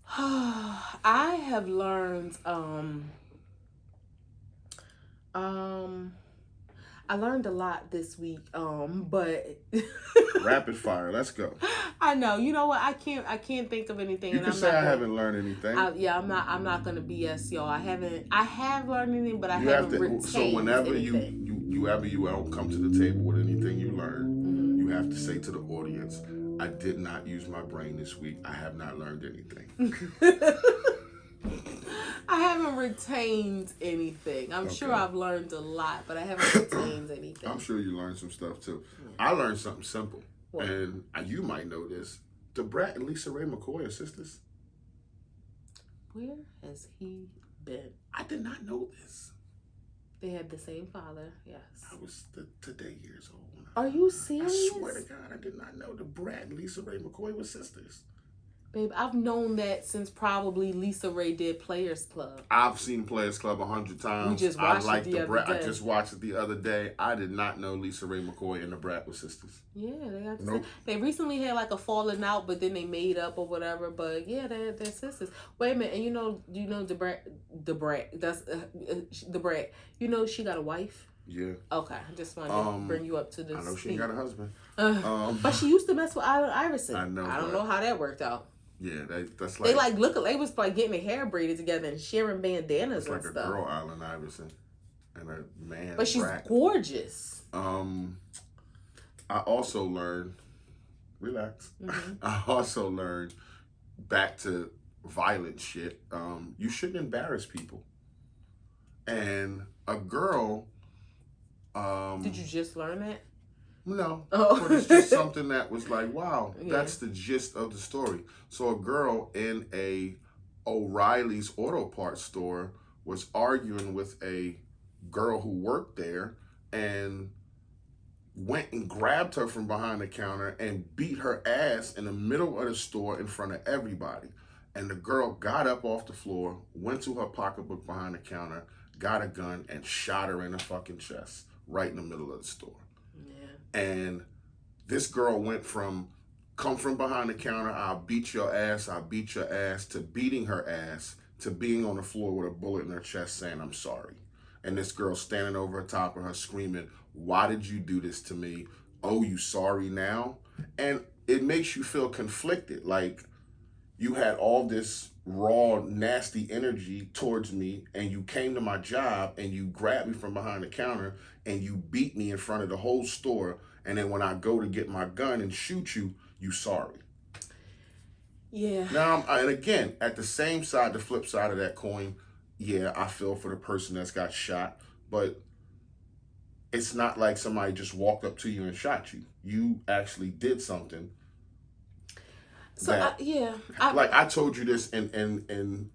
I have learned I learned a lot this week, but Rapid fire. Let's go. I know. You know what? I can't think of anything. You and can I'm say not I gonna, haven't learned anything. I'm not gonna BS y'all. I have learned anything, but I You haven't have to. retained So whenever anything. you don't come to the table with anything you learned, you have to say to the audience, I did not use my brain this week. I have not learned anything. I haven't retained anything. I'm sure I've learned a lot, but I haven't retained anything. I'm sure you learned some stuff too. I learned something simple, and you might know this. The Brat and Lisa Ray McCoy are sisters. Where has he been? I did not know this. They had the same father, yes. I was today years old. Are you serious? I swear to God, I did not know the Brat and Lisa Ray McCoy were sisters. Babe, I've known that since probably Lisa Ray did Players Club. I've seen Players Club 100 times. We just watched it the other day. I just watched it the other day. I did not know Lisa Ray McCoy and the Brat were sisters. Yeah, they got They recently had like a falling out, but then they made up or whatever. But yeah, they're sisters. Wait a minute, and you know the Brat. That's the Brat. You know she got a wife. Yeah. Okay, I just wanted to bring you up to this. I know she ain't got a husband. But she used to mess with Allen Iverson. I know. I don't know how that worked out. Yeah, that's like they was like getting their hair braided together and sharing bandanas and like stuff. Like a girl, Allen Iverson, and a man. But she's Brat. gorgeous. I also learned. Relax. Mm-hmm. I also learned back to violent shit. You shouldn't embarrass people. And a girl. Did you just learn that? No, oh. But it's just something that was like, wow, that's the gist of the story. So a girl in a O'Reilly's auto parts store was arguing with a girl who worked there and went and grabbed her from behind the counter and beat her ass in the middle of the store in front of everybody. And the girl got up off the floor, went to her pocketbook behind the counter, got a gun, and shot her in the fucking chest right in the middle of the store. And this girl went from come from behind the counter, I'll beat your ass, to beating her ass, to being on the floor with a bullet in her chest saying, I'm sorry. And this girl standing over the top of her screaming, why did you do this to me? Oh, you sorry now? And it makes you feel conflicted. Like you had all this raw, nasty energy towards me and you came to my job and you grabbed me from behind the counter and you beat me in front of the whole store. And then when I go to get my gun and shoot you, you sorry. Yeah. Now, and again, at the same side, the flip side of that coin, yeah, I feel for the person that's got shot, but it's not like somebody just walked up to you and shot you. You actually did something. So I told you this, and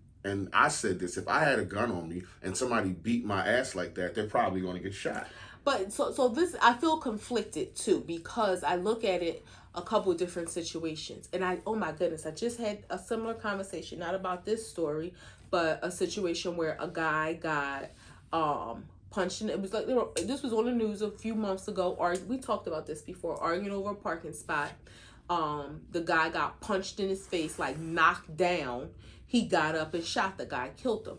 I said this. If I had a gun on me and somebody beat my ass like that, they're probably going to get shot. But so this, I feel conflicted too, because I look at it a couple of different situations, and oh my goodness, I just had a similar conversation, not about this story, but a situation where a guy got punched in. It was like this was on the news a few months ago. Or we talked about this before, arguing over a parking spot. The guy got punched in his face, like knocked down. He got up and shot the guy, killed him.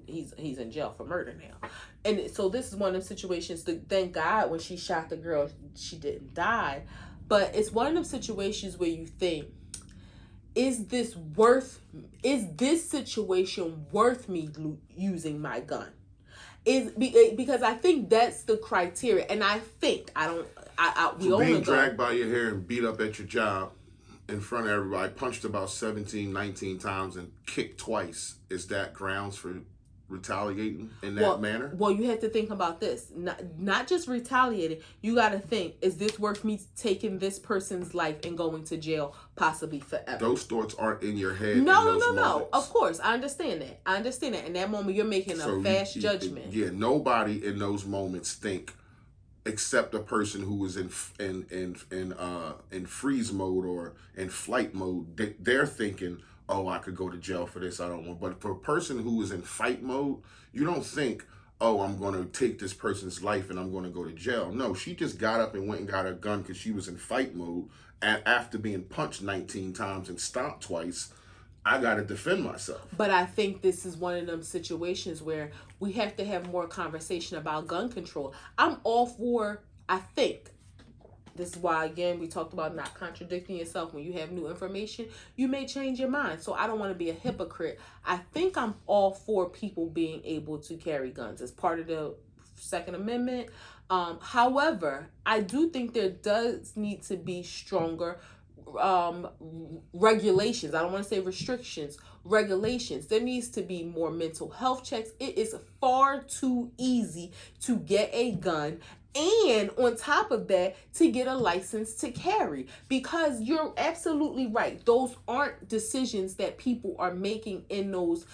He's in jail for murder now. And so this is one of them situations. Thank God when she shot the girl, she didn't die. But it's one of them situations where you think, is this situation worth me using my gun? Because I think that's the criteria. And we being dragged by your hair and beat up at your job in front of everybody, punched about 17, 19 times and kicked twice, is that grounds for retaliating in that manner? Well, you have to think about this. Not just retaliating. You got to think, is this worth me taking this person's life and going to jail, possibly forever? Those thoughts aren't in your head. No. Of course, I understand that. In that moment, you're making a fast judgment. Yeah, nobody in those moments think, except a person who was in freeze mode or in flight mode. They're thinking, oh, I could go to jail for this, I don't want. But for a person who is in fight mode, you don't think, oh, I'm going to take this person's life and I'm going to go to jail. No, she just got up and went and got her gun because she was in fight mode. And after being punched 19 times and stomped twice, I got to defend myself. But I think this is one of them situations where we have to have more conversation about gun control. I'm all for, I think, this is why, again, we talked about not contradicting yourself. When you have new information, you may change your mind. So I don't want to be a hypocrite. I think I'm all for people being able to carry guns as part of the Second Amendment. However, I do think there does need to be stronger regulations. I don't want to say restrictions, regulations. There needs to be more mental health checks. It is far too easy to get a gun, and on top of that, to get a license to carry, because you're absolutely right. Those aren't decisions that people are making in those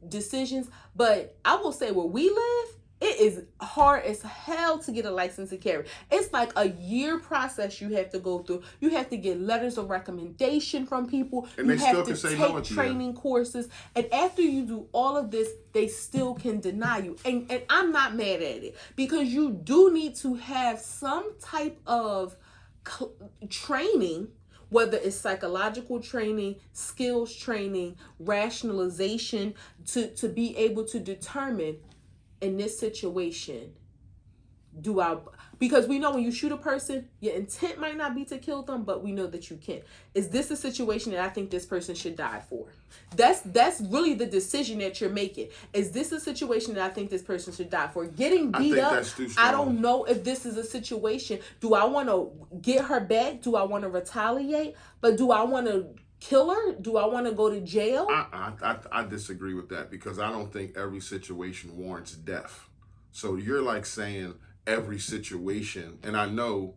decisions. But I will say, where we live, it is hard as hell to get a license to carry. It's like a year process you have to go through. You have to get letters of recommendation from people. And you they have still to can say take no at the training end. courses. And after you do all of this, they still can deny you. And I'm not mad at it, because you do need to have some type of training, whether it's psychological training, skills training, rationalization, to be able to determine, in this situation, because we know when you shoot a person, your intent might not be to kill them, but we know that you can. Is this a situation that I think this person should die for? That's really the decision that you're making. Is this a situation that I think this person should die for? Getting beat up, that's too strong. I don't know if this is a situation. Do I want to get her back? Do I want to retaliate? But do I want to kill her? Do I want to go to jail? I disagree with that, because I don't think every situation warrants death. So you're like saying every situation, and I know,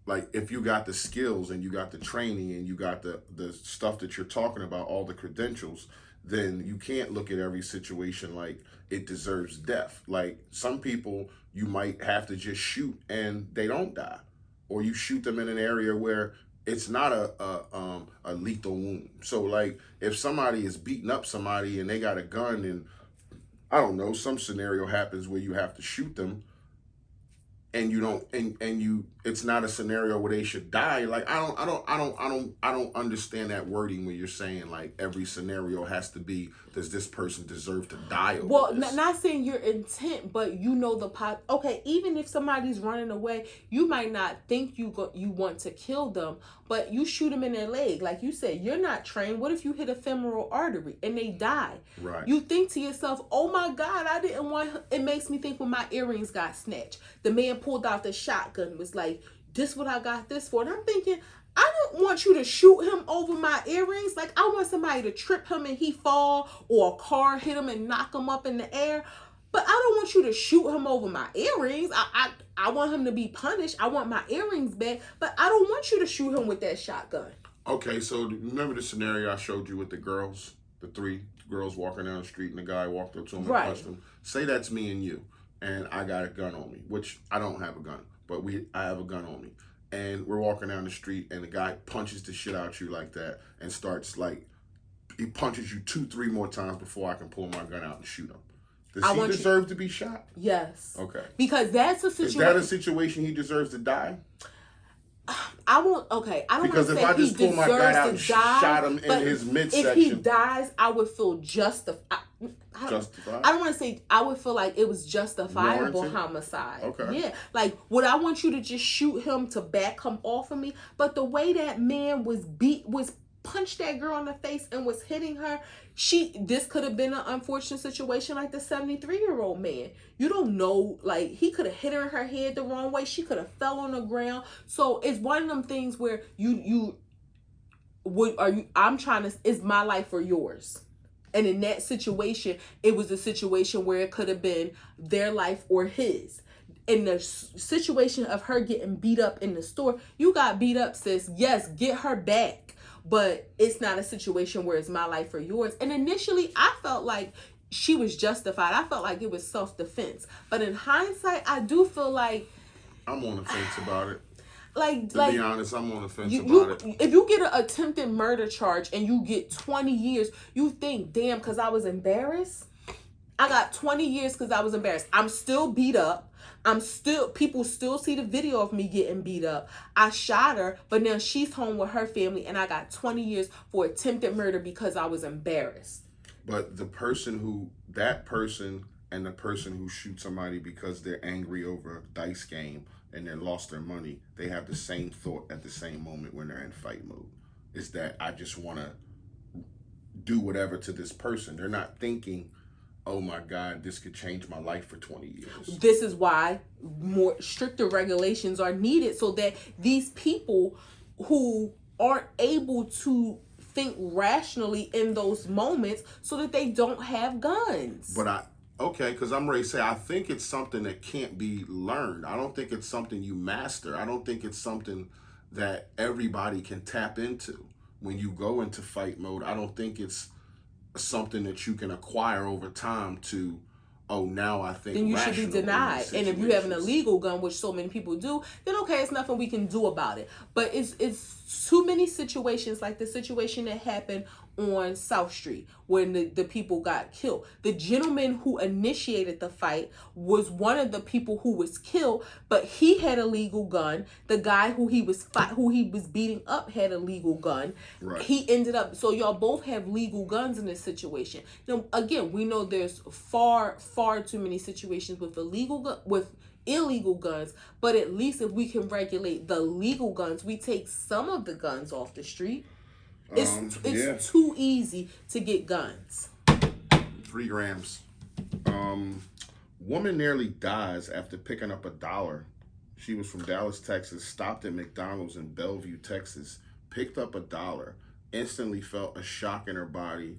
like, if you got the skills and you got the training and you got the stuff that you're talking about, all the credentials, then you can't look at every situation like it deserves death. Like, some people you might have to just shoot and they don't die, or you shoot them in an area where it's not a lethal wound. So, like, if somebody is beating up somebody and they got a gun, and I don't know, some scenario happens where you have to shoot them, and you don't, and you, it's not a scenario where they should die. Like, I don't understand that wording when you're saying like every scenario has to be, does this person deserve to die over Well, this? not saying your intent, but you know okay, even if somebody's running away, you might not think you want to kill them, but you shoot them in their leg. Like you said, you're not trained. What if you hit a femoral artery and they die? Right. You think to yourself, oh my God, I didn't want. It makes me think when my earrings got snatched. The man pulled out the shotgun, was like, this what I got this for. And I'm thinking, I don't want you to shoot him over my earrings. Like, I want somebody to trip him and he fall, or a car hit him and knock him up in the air. But I don't want you to shoot him over my earrings. I want him to be punished. I want my earrings back. But I don't want you to shoot him with that shotgun. Okay, so remember the scenario I showed you with the girls? The 3 girls walking down the street and the guy walked up to them and punched them. Say that's me and you, and I got a gun on me, which I don't have a gun, but I have a gun on me. And we're walking down the street and the guy punches the shit out you like that and starts, like, he punches you 2-3 more times before I can pull my gun out and shoot him. Does he deserve to be shot? Yes. Okay. Because that's a situation. Is that a situation he deserves to die? I won't. Okay, I don't want to say if I just he pull my gun out and deserves to die. shot him in his midsection, if he dies, I would feel justified. Justified? I don't want to say, I would feel like it was justifiable Warranted? homicide. Okay. Yeah. Like, would I want you to just shoot him to back him off of me? But the way that man was punched that girl in the face and was hitting her, this could have been an unfortunate situation like the 73-year-old man. You don't know, like, he could have hit her in her head the wrong way. She could have fell on the ground. So it's one of them things where I'm trying to, is my life or yours? And in that situation, it was a situation where it could have been their life or his. In the situation of her getting beat up in the store, you got beat up, sis. Yes, get her back. But it's not a situation where it's my life or yours. And initially, I felt like she was justified. I felt like it was self-defense. But in hindsight, I do feel like, I'm on the fence about it. To be honest, I'm on the fence about it. If you get an attempted murder charge and you get 20 years, you think, damn, because I was embarrassed? I got 20 years because I was embarrassed. I'm still beat up. People still see the video of me getting beat up. I shot her, but now she's home with her family, and I got 20 years for attempted murder because I was embarrassed. But that person and the person who shoots somebody because they're angry over a dice game and they lost their money, they have the same thought at the same moment when they're in fight mode. Is that I just want to do whatever to this person. They're not thinking, oh my God, this could change my life for 20 years. This is why more stricter regulations are needed so that these people who aren't able to think rationally in those moments so that they don't have guns. But because I'm ready to say, I think it's something that can't be learned. I don't think it's something you master. I don't think it's something that everybody can tap into when you go into fight mode. I don't think it's something that you can acquire over time to, oh, now I think then you should be denied. And if you have an illegal gun, which so many people do, then okay, it's nothing we can do about it. But it's too many situations, like the situation that happened on South Street when the people got killed. The gentleman who initiated the fight was one of the people who was killed, but he had a legal gun. The guy who he was beating up had a legal gun. Right. He ended up, so y'all both have legal guns in this situation. Now, again, we know there's far too many situations with illegal guns, but at least if we can regulate the legal guns, we take some of the guns off the street. It's too easy to get guns. 3 grams. Woman nearly dies after picking up $1. She was from Dallas, Texas, stopped at McDonald's in Bellevue, Texas, picked up $1, instantly felt a shock in her body,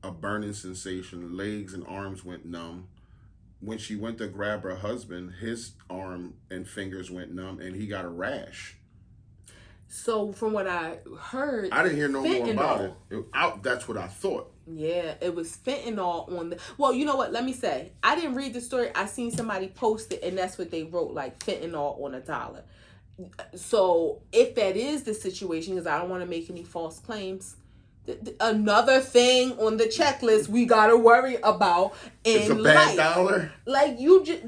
a burning sensation, legs and arms went numb. When she went to grab her husband, his arm and fingers went numb and he got a rash. So from what I heard, I didn't hear no more about it. That's what I thought. Yeah, it was fentanyl on the... Well, you know what? Let me say. I didn't read the story. I seen somebody post it, and that's what they wrote, like fentanyl on $1. So if that is the situation, because I don't want to make any false claims, another thing on the checklist we got to worry about in It's a bad life. dollar? Like, you just...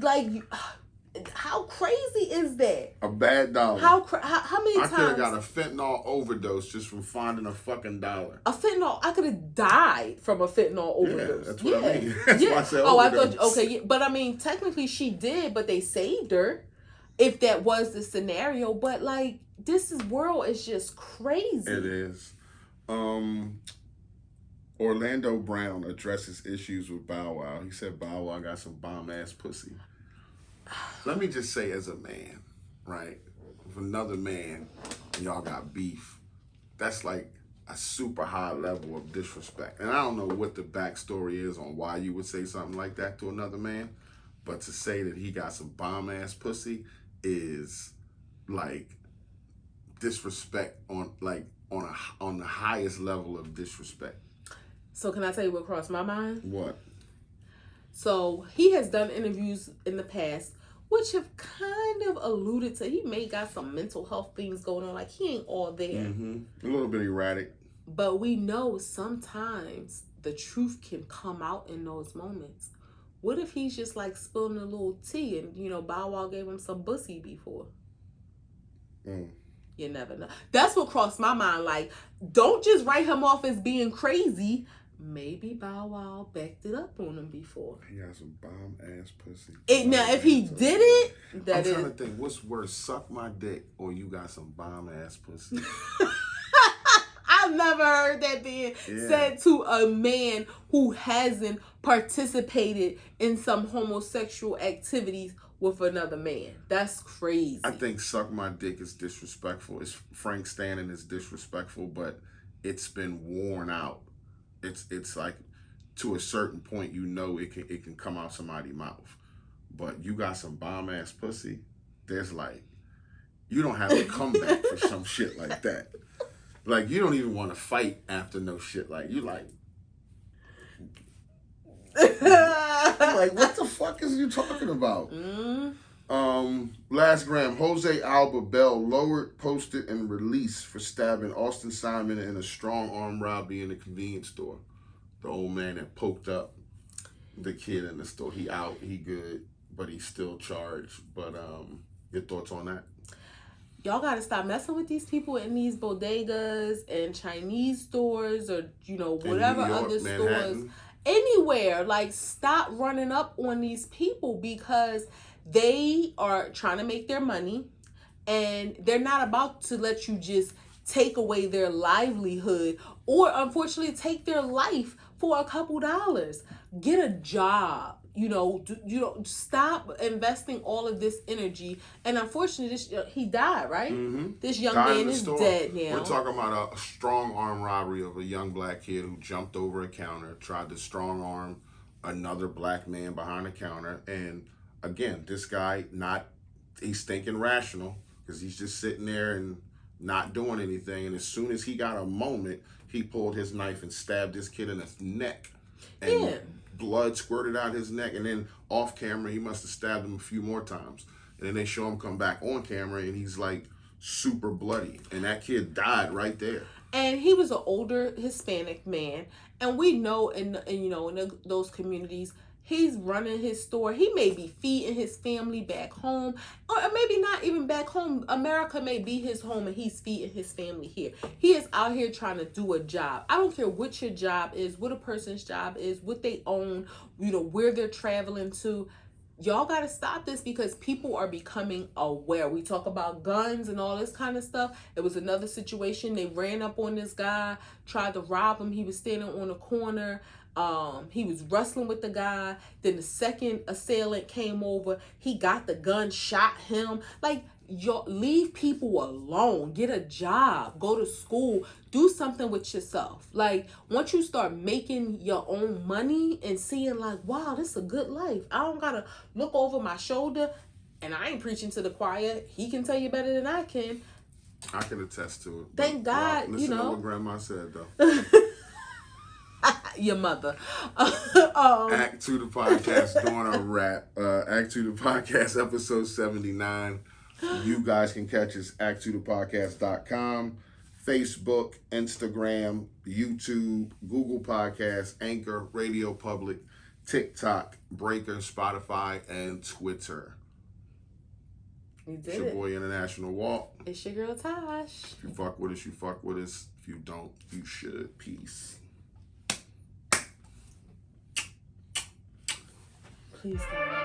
How crazy is that? A bad dollar. How many times? I could have got a fentanyl overdose just from finding a fucking $1. A fentanyl, I could have died from a fentanyl overdose. Yeah, that's what I mean. That's why I said overdose. I thought, okay, yeah, but I mean, technically she did, but they saved her, if that was the scenario. But like, this world is just crazy. It is. Orlando Brown addresses issues with Bow Wow. He said Bow Wow got some bomb-ass pussy. Let me just say, as a man, right, if another man and y'all got beef, that's like a super high level of disrespect. And I don't know what the backstory is on why you would say something like that to another man, but to say that he got some bomb-ass pussy is like disrespect on the highest level of disrespect. So can I tell you what crossed my mind? What? So he has done interviews in the past which have kind of alluded to he may got some mental health things going on. Like, he ain't all there. Mm-hmm. A little bit erratic. But we know sometimes the truth can come out in those moments. What if he's just like spilling a little tea and, Bow Wow gave him some pussy before? You never know. That's what crossed my mind. Like, don't just write him off as being crazy. Maybe Bow Wow backed it up on him before. He has some bomb-ass pussy. Now, if he did it, I'm trying to think, what's worse, suck my dick or you got some bomb-ass pussy? I've never heard that being said to a man who hasn't participated in some homosexual activities with another man. That's crazy. I think suck my dick is disrespectful. Frank Stanton is disrespectful, but it's been worn out. It's like, to a certain point, it can come out somebody's mouth. But you got some bomb ass pussy, there's like, you don't have a comeback for some shit like that. Like, you don't even want to fight after no shit. Like, you like what the fuck is you talking about? Last gram, Jose Alba Bell lowered, posted, and released for stabbing Austin Simon in a strong arm robbery in a convenience store. The old man that poked up the kid in the store. He out, he good. but he's still charged. But your thoughts on that? Y'all gotta stop messing with these people in these bodegas and Chinese stores, or whatever New York, other Manhattan. stores, anywhere. Like, stop running up on these people, because they are trying to make their money, and they're not about to let you just take away their livelihood, or unfortunately take their life for a couple dollars. Get a job. Stop investing all of this energy. And unfortunately, he died, right? Mm-hmm. This young Died in man the is store. dead now. We're talking about a strong arm robbery of a young black kid who jumped over a counter, tried to strong arm another black man behind the counter. And again, this guy, he's thinking rational, because he's just sitting there and not doing anything. And as soon as he got a moment, he pulled his knife and stabbed this kid in the neck. And blood squirted out his neck. And then off camera, he must have stabbed him a few more times. And then they show him come back on camera, and he's like super bloody. And that kid died right there. And he was an older Hispanic man. And we know in those communities, he's running his store. He may be feeding his family back home, or maybe not even back home. America may be his home, and he's feeding his family here. He is out here trying to do a job. I don't care what your job is, what a person's job is, what they own, where they're traveling to. Y'all got to stop this, because people are becoming aware. We talk about guns and all this kind of stuff. It was another situation. They ran up on this guy, tried to rob him. He was standing on a corner. He was wrestling with the guy. Then the second assailant came over. He got the gun, shot him. Like, leave people alone. Get a job. Go to school. Do something with yourself. Like, once you start making your own money and seeing like, wow, this is a good life. I don't gotta look over my shoulder. And I ain't preaching to the choir. He can tell you better than I can. I can attest to it. Thank God, listen to what Grandma said, though. Your mother. Act 2 the podcast doing a wrap. Act 2 the podcast episode 79. You guys can catch us act2thepodcast.com, Facebook, Instagram, YouTube, Google Podcasts, Anchor, Radio Public, TikTok, Breaker, Spotify, and Twitter. You did It's your it. boy International Walt. It's your girl Tosh. If you fuck with us, you fuck with us. If you don't, you should. Peace. Please stop.